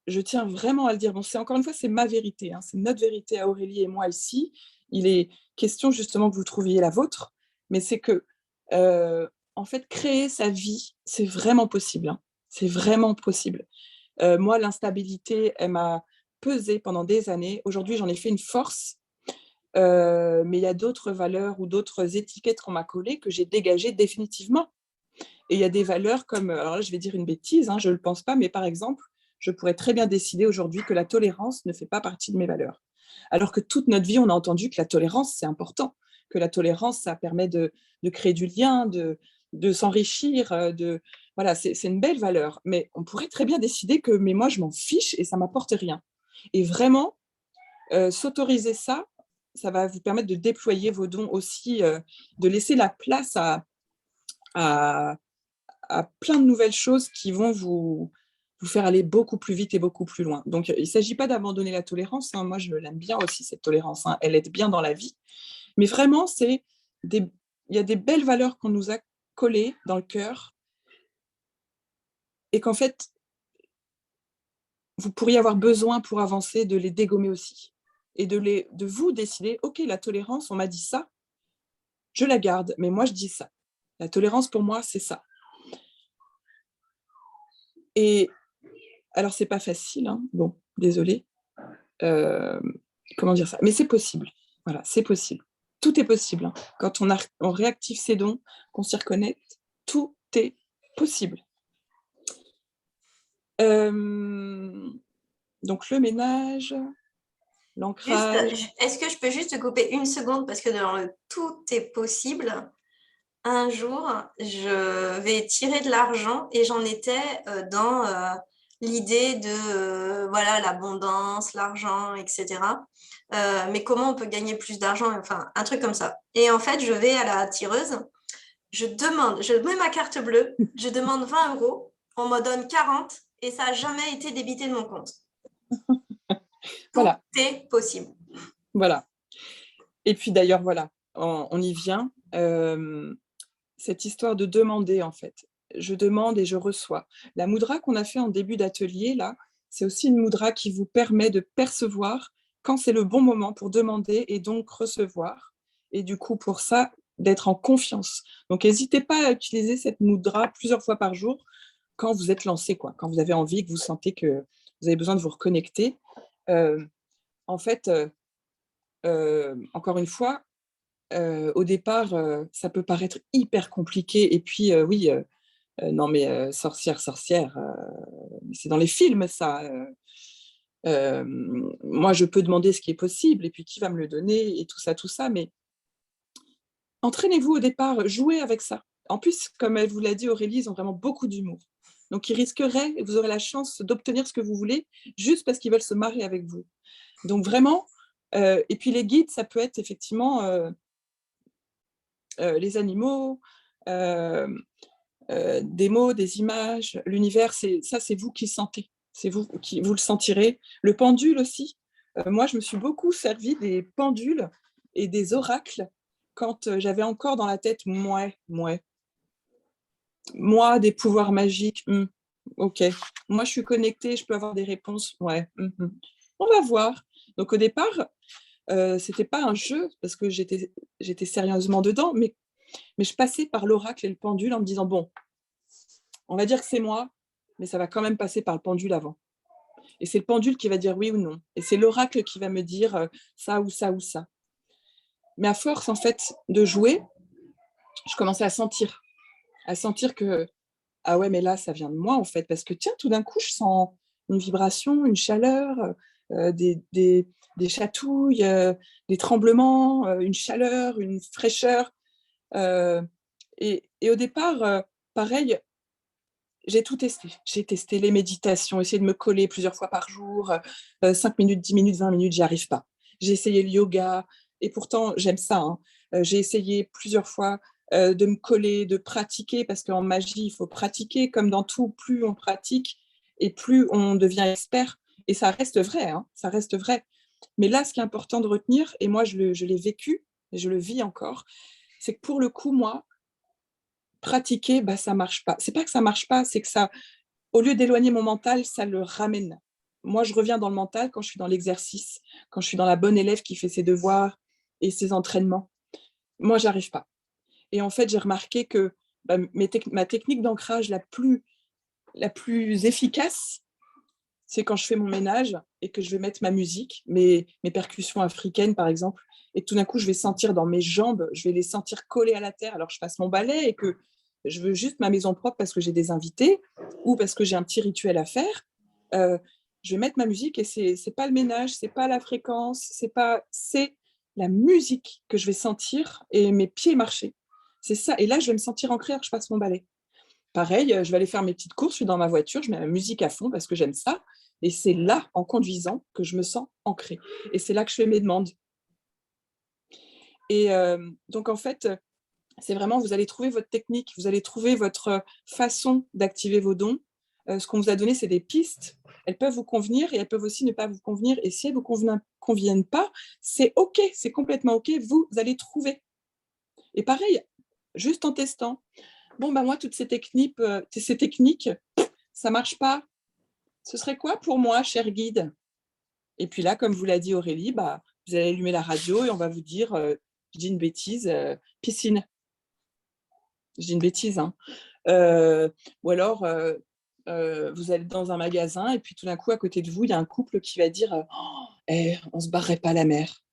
je tiens vraiment à le dire. Bon, c'est encore une fois, c'est ma vérité, hein, c'est notre vérité à Aurélie et moi ici. Il est question justement que vous trouviez la vôtre, mais c'est que, en fait, créer sa vie, c'est vraiment possible, hein. C'est vraiment possible. Moi, l'instabilité, elle m'a pesé pendant des années. Aujourd'hui, j'en ai fait une force, mais il y a d'autres valeurs ou d'autres étiquettes qu'on m'a collées que j'ai dégagées définitivement. Et il y a des valeurs comme, alors là, je vais dire une bêtise, hein, je ne le pense pas, mais par exemple, je pourrais très bien décider aujourd'hui que la tolérance ne fait pas partie de mes valeurs. Alors que toute notre vie, on a entendu que la tolérance, c'est important, que la tolérance, ça permet de créer du lien, de s'enrichir, voilà, c'est une belle valeur. Mais on pourrait très bien décider que, mais moi, je m'en fiche et ça ne m'apporte rien. Et vraiment, s'autoriser ça, ça va vous permettre de déployer vos dons aussi, de laisser la place à plein de nouvelles choses qui vont vous vous faire aller beaucoup plus vite et beaucoup plus loin. Donc, il ne s'agit pas d'abandonner la tolérance. Moi, je l'aime bien aussi, cette tolérance. Elle aide bien dans la vie. Mais vraiment, il y a des belles valeurs qu'on nous a collées dans le cœur et qu'en fait, vous pourriez avoir besoin pour avancer de les dégommer aussi. Et de vous décider, OK, la tolérance, on m'a dit ça, je la garde, mais moi, je dis ça. La tolérance, pour moi, c'est ça. Et alors, c'est pas facile, hein. Bon, désolée. Comment dire ça? Mais c'est possible. Voilà, c'est possible. Tout est possible, hein. Quand on réactive ses dons, qu'on s'y reconnecte, tout est possible. Donc, le ménage, l'ancrage. Est-ce que je peux juste te couper une seconde parce que dans le tout est possible, un jour, je vais tirer de l'argent et j'en étais dans l'idée de voilà l'abondance, l'argent, etc. Mais comment on peut gagner plus d'argent, enfin un truc comme ça. Et en fait, je vais à la tireuse, je mets ma carte bleue, je demande 20 €, on me donne 40 et ça n'a jamais été débité de mon compte. Voilà. Tout est possible. Voilà. Et puis d'ailleurs, voilà, on y vient. Cette histoire de demander, en fait. Je demande et je reçois. La mudra qu'on a fait en début d'atelier, là, c'est aussi une mudra qui vous permet de percevoir quand c'est le bon moment pour demander et donc recevoir. Et du coup, pour ça, d'être en confiance. Donc, n'hésitez pas à utiliser cette mudra plusieurs fois par jour quand vous êtes lancé, quoi. Quand vous avez envie, que vous sentez que vous avez besoin de vous reconnecter. En fait, encore une fois, au départ, ça peut paraître hyper compliqué. Et puis, oui, non, mais sorcière, c'est dans les films, ça. Moi, je peux demander ce qui est possible, et puis qui va me le donner, et tout ça. Mais entraînez-vous au départ, jouez avec ça. En plus, comme elle vous l'a dit, Aurélie, ils ont vraiment beaucoup d'humour. Donc, ils risqueraient, et vous aurez la chance d'obtenir ce que vous voulez, juste parce qu'ils veulent se marrer avec vous. Donc, vraiment, et puis les guides, ça peut être effectivement les animaux, des mots, des images, l'univers, c'est vous qui sentez, c'est vous qui vous le sentirez. Le pendule aussi. Moi, je me suis beaucoup servi des pendules et des oracles quand j'avais encore dans la tête, moi, des pouvoirs magiques, ok. Moi, je suis connectée, je peux avoir des réponses, ouais. On va voir. Donc, au départ, c'était pas un jeu parce que j'étais sérieusement dedans, mais je passais par l'oracle et le pendule en me disant, bon, on va dire que c'est moi, mais ça va quand même passer par le pendule avant. Et c'est le pendule qui va dire oui ou non. Et c'est l'oracle qui va me dire ça ou ça ou ça. Mais à force, en fait, de jouer, je commençais à sentir que, ah ouais, mais là, ça vient de moi, en fait. Parce que, tiens, tout d'un coup, je sens une vibration, une chaleur, des chatouilles, des tremblements, une chaleur, une fraîcheur. Et au départ, pareil, j'ai tout testé. J'ai testé les méditations, essayé de me coller plusieurs fois par jour, 5 minutes, 10 minutes, 20 minutes, j'y arrive pas. J'ai essayé le yoga, et pourtant, j'aime ça, hein. J'ai essayé plusieurs fois de me coller, de pratiquer, parce qu'en magie, il faut pratiquer. Comme dans tout, plus on pratique et plus on devient expert. Et ça reste vrai, hein, ça reste vrai. Mais là, ce qui est important de retenir, et moi, je l'ai vécu, et je le vis encore, c'est que pour le coup, moi, pratiquer, bah, ça marche pas. C'est pas que ça marche pas, c'est que ça, au lieu d'éloigner mon mental, ça le ramène. Moi, je reviens dans le mental quand je suis dans l'exercice, quand je suis dans la bonne élève qui fait ses devoirs et ses entraînements. Moi, j'arrive pas. Et en fait, j'ai remarqué que bah, ma technique d'ancrage la plus efficace, c'est quand je fais mon ménage et que je vais mettre ma musique, mes percussions africaines, par exemple, et tout d'un coup, je vais sentir dans mes jambes, je vais les sentir collées à la terre alors que je fasse mon ballet et que je veux juste ma maison propre parce que j'ai des invités ou parce que j'ai un petit rituel à faire. Je vais mettre ma musique et c'est pas le ménage, c'est pas la fréquence, c'est la musique que je vais sentir et mes pieds marcher. C'est ça. Et là, je vais me sentir ancrée alors que je passe mon ballet. Pareil, je vais aller faire mes petites courses, je suis dans ma voiture, je mets ma musique à fond parce que j'aime ça. Et c'est là, en conduisant, que je me sens ancrée. Et c'est là que je fais mes demandes. Et donc, en fait, c'est vraiment, vous allez trouver votre technique, vous allez trouver votre façon d'activer vos dons Ce qu'on vous a donné, c'est des pistes. Elles peuvent vous convenir et elles peuvent aussi ne pas vous convenir. Et si elles ne vous conviennent pas, c'est OK, c'est complètement OK. Vous allez trouver. Et pareil, juste en testant. Bon, moi, toutes ces techniques, ça ne marche pas. Ce serait quoi pour moi, cher guide? Et puis là, comme vous l'a dit Aurélie, vous allez allumer la radio et on va vous dire, je dis une bêtise, piscine. Je dis une bêtise, hein. Ou alors, vous allez dans un magasin et puis tout d'un coup, à côté de vous, il y a un couple qui va dire on ne se barrerait pas à la mer.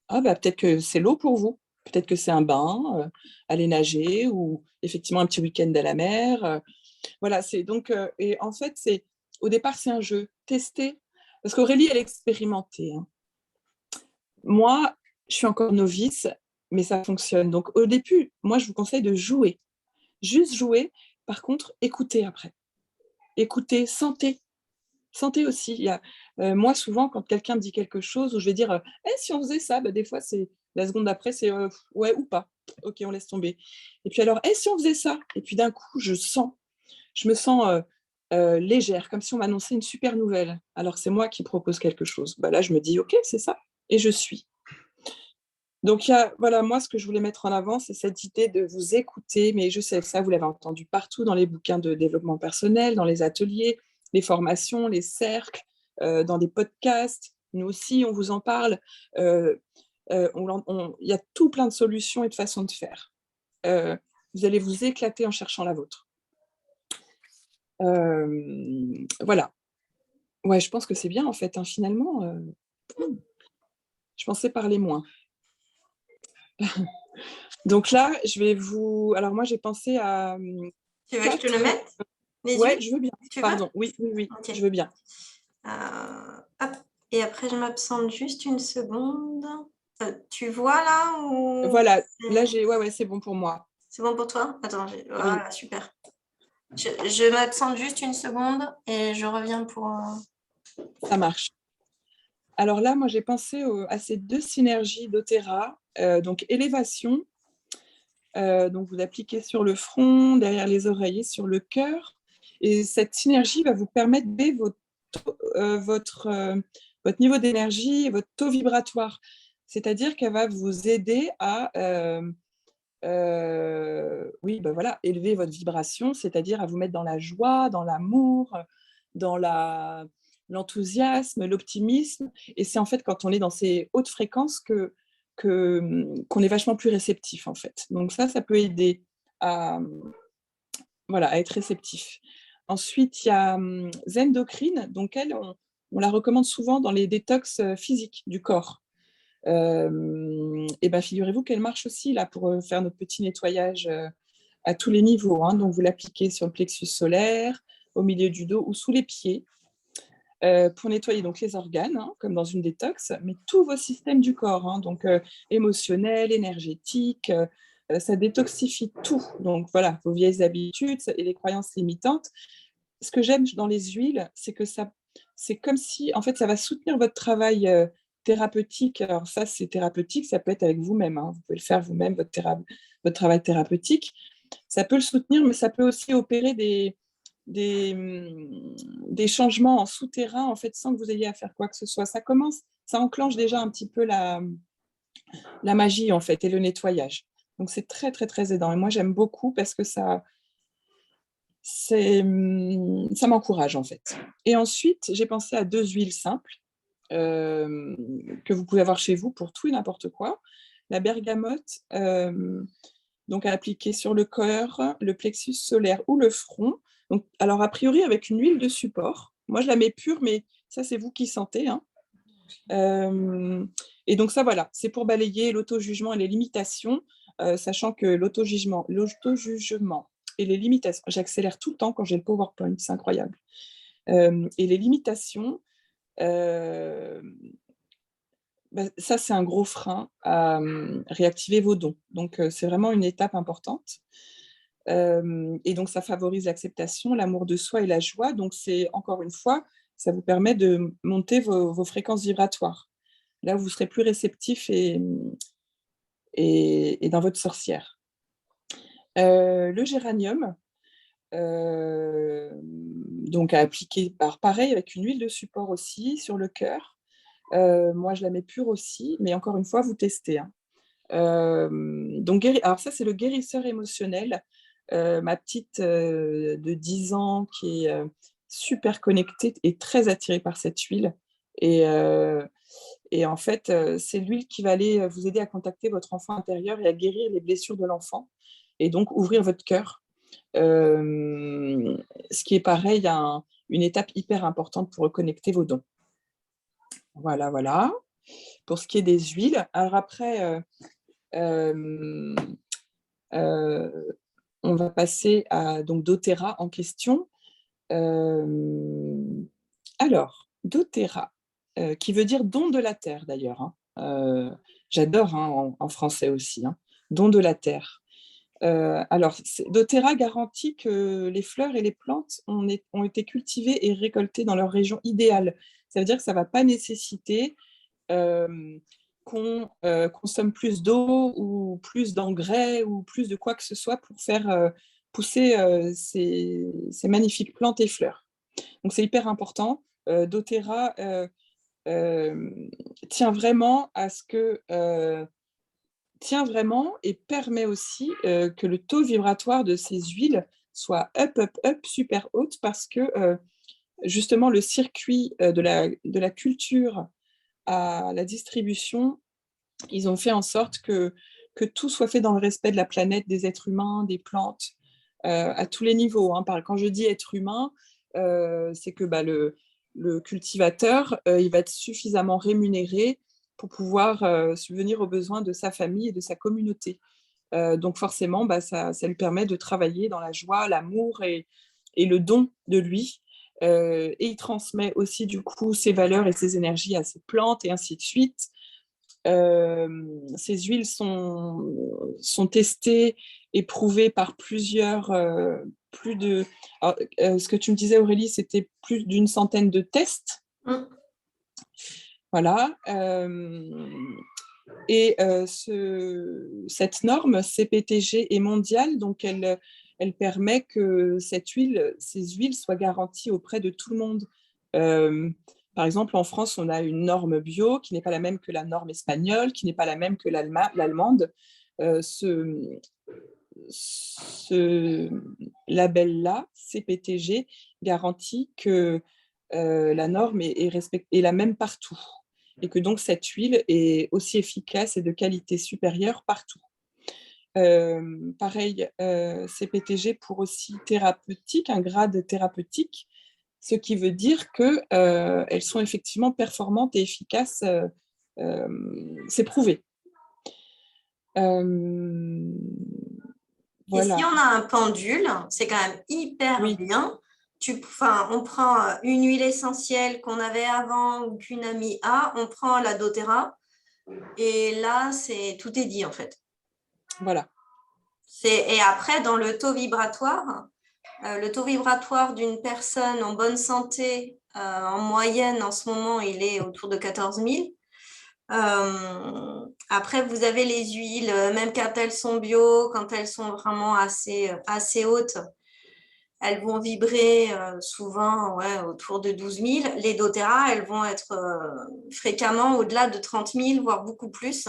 Ah, peut-être que c'est l'eau pour vous. Peut-être que c'est un bain, aller nager ou effectivement un petit week-end à la mer. Voilà, c'est donc, et en fait, au départ, c'est un jeu. Tester. Parce qu'Aurélie, elle est expérimentée. Hein. Moi, je suis encore novice, mais ça fonctionne. Donc, au début, moi, je vous conseille de jouer. Juste jouer. Par contre, écoutez après. Écoutez, sentez. Sentez aussi. Moi, souvent, quand quelqu'un me dit quelque chose, où je vais dire si on faisait ça, des fois, c'est la seconde d'après, c'est ouais ou pas. Ok, on laisse tomber. Et puis alors, si on faisait ça? Et puis d'un coup, je me sens légère, comme si on m'annonçait une super nouvelle. Alors c'est moi qui propose quelque chose. Là, je me dis ok, c'est ça. Et je suis. Donc, voilà, moi, ce que je voulais mettre en avant, c'est cette idée de vous écouter, mais je sais que ça, vous l'avez entendu partout dans les bouquins de développement personnel, dans les ateliers, les formations, les cercles, dans des podcasts. Nous aussi, on vous en parle. Il y a tout plein de solutions et de façons de faire. Vous allez vous éclater en cherchant la vôtre. Voilà. Ouais, je pense que c'est bien, en fait, hein, finalement. Je pensais parler moins. Donc là, je vais vous... Alors moi, j'ai pensé à... Tu veux que je te le mette? Ouais, je veux bien. Tu Pardon, oui, okay. Je veux bien. Hop. Et après, je m'absente juste une seconde. Tu vois là ou... Voilà, là, ouais, c'est bon pour moi. C'est bon pour toi? Attends, voilà, oui. Super. Je m'absente juste une seconde et je reviens pour... Ça marche. Alors là, moi, j'ai pensé à ces deux synergies doTERRA. Donc, élévation. Donc, vous appliquez sur le front, derrière les oreilles et sur le cœur. Et cette synergie va vous permettre d'élever votre niveau d'énergie et votre taux vibratoire. C'est-à-dire qu'elle va vous aider à élever votre vibration, c'est-à-dire à vous mettre dans la joie, dans l'amour, dans l'enthousiasme, l'optimisme. Et c'est en fait quand on est dans ces hautes fréquences qu'on est vachement plus réceptif, en fait. Donc ça peut aider à être réceptif. Ensuite, il y a Zendocrine, donc elle, on la recommande souvent dans les détox physiques du corps. Et figurez-vous qu'elle marche aussi là pour faire notre petit nettoyage à tous les niveaux. Hein. Donc, vous l'appliquez sur le plexus solaire, au milieu du dos ou sous les pieds pour nettoyer donc les organes, hein, comme dans une détox, mais tous vos systèmes du corps, hein, donc émotionnel, énergétique. Ça détoxifie tout. Donc, voilà, vos vieilles habitudes et les croyances limitantes. Ce que j'aime dans les huiles, c'est que c'est comme si, en fait, ça va soutenir votre travail thérapeutique. Alors ça, c'est thérapeutique, ça peut être avec vous-même. Hein. Vous pouvez le faire vous-même, votre travail thérapeutique. Ça peut le soutenir, mais ça peut aussi opérer des changements en souterrain, en fait, sans que vous ayez à faire quoi que ce soit. Ça enclenche déjà un petit peu la magie, en fait, et le nettoyage. Donc, c'est très, très, très aidant. Et moi, j'aime beaucoup parce que ça m'encourage, en fait. Et ensuite, j'ai pensé à deux huiles simples que vous pouvez avoir chez vous pour tout et n'importe quoi. La bergamote, donc à appliquer sur le cœur, le plexus solaire ou le front. Donc, alors, a priori, avec une huile de support. Moi, je la mets pure, mais ça, c'est vous qui sentez. Hein. Et donc, ça, voilà, c'est pour balayer l'auto-jugement et les limitations, sachant que l'auto-jugement et les limitations, j'accélère tout le temps quand j'ai le PowerPoint, c'est incroyable. Et les limitations, ça, c'est un gros frein à réactiver vos dons. Donc, c'est vraiment une étape importante. Et donc, ça favorise l'acceptation, l'amour de soi et la joie. Donc, c'est, encore une fois, ça vous permet de monter vos fréquences vibratoires. Là, vous serez plus réceptif et dans votre sorcière. Le géranium, Donc à appliquer pareil avec une huile de support aussi sur le cœur. Moi, je la mets pure aussi, mais encore une fois, vous testez, hein. Donc, alors ça, c'est le guérisseur émotionnel. Ma petite de 10 ans qui est super connectée et très attirée par cette huile. Et en fait, c'est l'huile qui va aller vous aider à contacter votre enfant intérieur et à guérir les blessures de l'enfant et donc ouvrir votre cœur. Ce qui est pareil, une étape hyper importante pour reconnecter vos dons. Voilà, voilà. Pour ce qui est des huiles, alors après, on va passer à donc doTERRA en question. Alors, doTERRA, qui veut dire don de la terre d'ailleurs, hein. J'adore, hein, en français aussi, hein. Don de la terre. Alors, doTERRA garantit que les fleurs et les plantes ont été cultivées et récoltées dans leur région idéale. Ça veut dire que ça ne va pas nécessiter qu'on consomme plus d'eau ou plus d'engrais ou plus de quoi que ce soit pour faire pousser ces magnifiques plantes et fleurs. Donc, c'est hyper important. doTERRA tient vraiment à ce que tient vraiment et permet aussi que le taux vibratoire de ces huiles soit up, up, up, super haute parce que justement le circuit de la culture à la distribution, ils ont fait en sorte que tout soit fait dans le respect de la planète, des êtres humains, des plantes, à tous les niveaux, hein. Quand je dis être humain, c'est que le cultivateur, il va être suffisamment rémunéré pour pouvoir subvenir aux besoins de sa famille et de sa communauté. Donc forcément, ça lui permet de travailler dans la joie, l'amour et le don de lui. Et il transmet aussi du coup ses valeurs et ses énergies à ses plantes et ainsi de suite. Ces huiles sont testées et prouvées par plusieurs, plus de... Alors, ce que tu me disais, Aurélie, c'était plus d'une centaine de tests. Voilà. Et cette norme CPTG est mondiale, donc elle permet que ces huiles soient garanties auprès de tout le monde. Par exemple, en France, on a une norme bio qui n'est pas la même que la norme espagnole, qui n'est pas la même que l'allemande. Ce label-là, CPTG, garantit que la norme est la même partout et que donc cette huile est aussi efficace et de qualité supérieure partout. Pareil, CPTG pour aussi thérapeutique, un grade thérapeutique, ce qui veut dire qu'elles sont effectivement performantes et efficaces, c'est prouvé. Et si Voilà. on a un pendule, c'est quand même hyper Oui. bien. On prend une huile essentielle qu'on avait avant ou qu'une amie a, on prend la doTERRA et là, tout est dit en fait. Voilà. Et après, dans le taux vibratoire d'une personne en bonne santé, en moyenne, en ce moment, il est autour de 14 000. Après, vous avez les huiles, même quand elles sont bio, quand elles sont vraiment assez hautes, elles vont vibrer souvent autour de 12 000. Les doTERRA, elles vont être fréquemment au-delà de 30 000, voire beaucoup plus.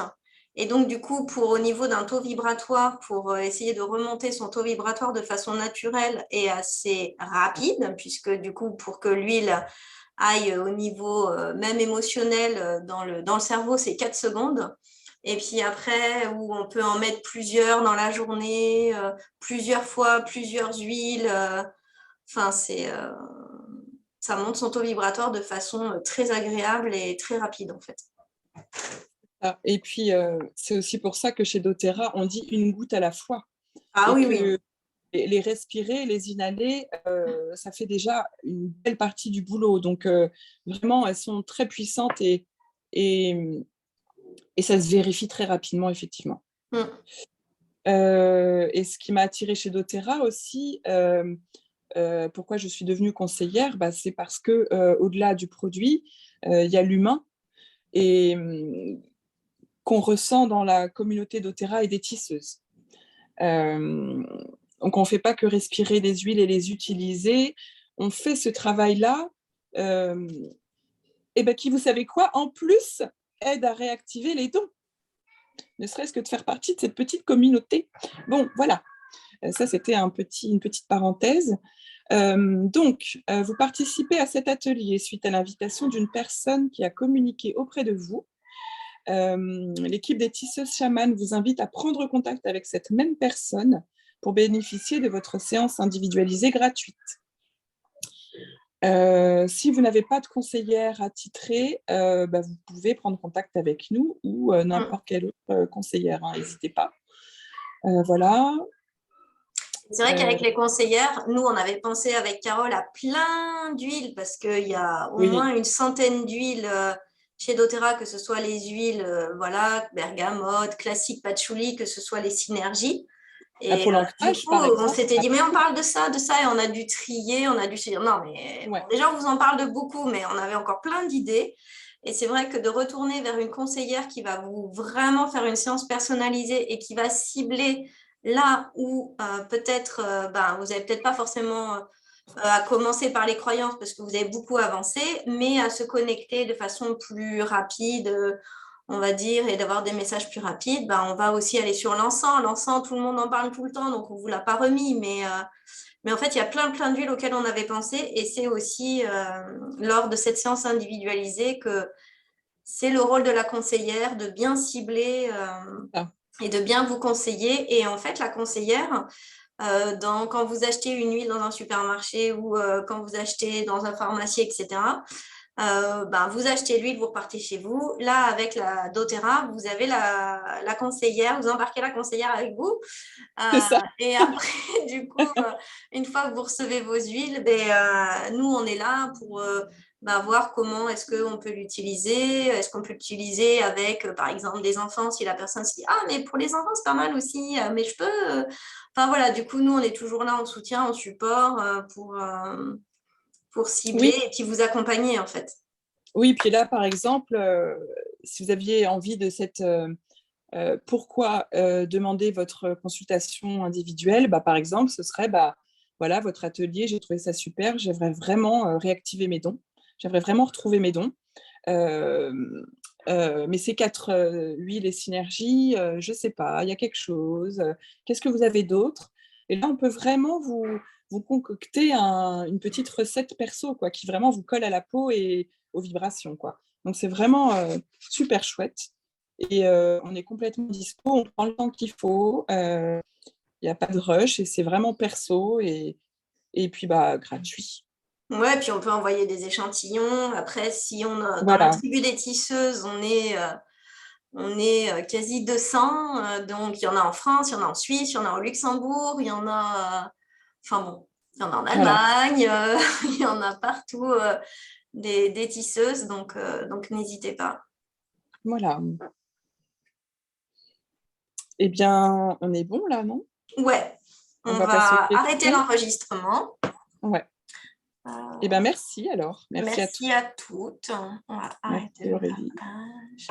Et donc, du coup, au niveau d'un taux vibratoire, pour essayer de remonter son taux vibratoire de façon naturelle et assez rapide, puisque du coup, pour que l'huile aille au niveau même émotionnel dans le cerveau, c'est 4 secondes. Et puis après, où on peut en mettre plusieurs dans la journée, plusieurs fois, plusieurs huiles. Ça monte son taux vibratoire de façon très agréable et très rapide en fait. Et puis, c'est aussi pour ça que chez doTERRA, on dit une goutte à la fois. Ah et oui, que oui. les respirer, les inhaler, ça fait déjà une belle partie du boulot. Donc, vraiment, elles sont très puissantes et ça se vérifie très rapidement, effectivement. Et ce qui m'a attirée chez doTERRA aussi, pourquoi je suis devenue conseillère, c'est parce que au-delà du produit, il y a l'humain et qu'on ressent dans la communauté doTERRA et des tisseuses. Donc, on ne fait pas que respirer les huiles et les utiliser. On fait ce travail-là et ben, qui, vous savez quoi, en plus, aide à réactiver les dons. Ne serait-ce que de faire partie de cette petite communauté. Bon, voilà. Ça, c'était une petite parenthèse. Donc, vous participez à cet atelier suite à l'invitation d'une personne qui a communiqué auprès de vous. L'équipe des tisseuses chamanes vous invite à prendre contact avec cette même personne pour bénéficier de votre séance individualisée gratuite. Si vous n'avez pas de conseillère attitrée, vous pouvez prendre contact avec nous ou n'importe quelle autre conseillère, hein, n'hésitez pas. Voilà. C'est vrai qu'avec les conseillères, nous, on avait pensé avec Carole à plein d'huiles parce qu'il y a au moins une centaine d'huiles chez doTERRA, que ce soit les huiles voilà, bergamote, classique, patchouli, que ce soit les synergies. Et pour l'ancrage, du coup, par exemple, on s'était dit, mais on parle de ça, et on a dû trier, on a dû se dire, non, mais bon, déjà, on vous en parle de beaucoup, mais on avait encore plein d'idées. Et c'est vrai que de retourner vers une conseillère qui va vous vraiment faire une séance personnalisée et qui va cibler là où peut-être vous n'avez peut-être pas forcément à commencer par les croyances parce que vous avez beaucoup avancé, mais à se connecter de façon plus rapide, on va dire, et d'avoir des messages plus rapides, on va aussi aller sur l'encens. L'encens, tout le monde en parle tout le temps, donc on ne vous l'a pas remis, mais en fait, il y a plein d'huiles auxquelles on avait pensé, et c'est aussi lors de cette séance individualisée que c'est le rôle de la conseillère de bien cibler et de bien vous conseiller. Et en fait, la conseillère, quand vous achetez une huile dans un supermarché ou quand vous achetez dans un pharmacie, etc., vous achetez l'huile, vous repartez chez vous. Là, avec la doTERRA, vous avez la conseillère, vous embarquez la conseillère avec vous. C'est ça. Et après, du coup, une fois que vous recevez vos huiles, nous, on est là pour voir comment est-ce qu'on peut l'utiliser. Est-ce qu'on peut l'utiliser avec, par exemple, des enfants, si la personne se dit « Ah, mais pour les enfants, c'est pas mal aussi, mais je peux… » Enfin, voilà, du coup, nous, on est toujours là en soutien, en support pour cibler et puis vous accompagner, en fait. Oui, puis là, par exemple, si vous aviez envie de cette… pourquoi demander votre consultation individuelle, par exemple, ce serait voilà, votre atelier, j'ai trouvé ça super, j'aimerais vraiment réactiver mes dons, j'aimerais vraiment retrouver mes dons. Mais ces 4 huiles et synergies, je ne sais pas, il y a quelque chose. Qu'est-ce que vous avez d'autre? Et là, on peut vraiment vous concocter une petite recette perso, quoi, qui vraiment vous colle à la peau et aux vibrations, quoi. Donc, c'est vraiment super chouette. Et on est complètement dispo, on prend le temps qu'il faut. Il n'y a pas de rush et c'est vraiment perso et puis gratuit. Ouais, puis on peut envoyer des échantillons. Après, si on a, dans la Voilà. tribu des tisseuses, on est quasi 200. Donc, il y en a en France, il y en a en Suisse, il y en a au Luxembourg, il y en a, il y en a en Allemagne, il y en a partout des tisseuses. Donc n'hésitez pas. Voilà. Eh bien, on est bon là, non? Ouais, on va passer aux va arrêter questions. l'enregistrement. Ouais. Eh bien, merci alors. Merci à tous. Merci à toutes. On va arrêter Merci le Aurélie. partage.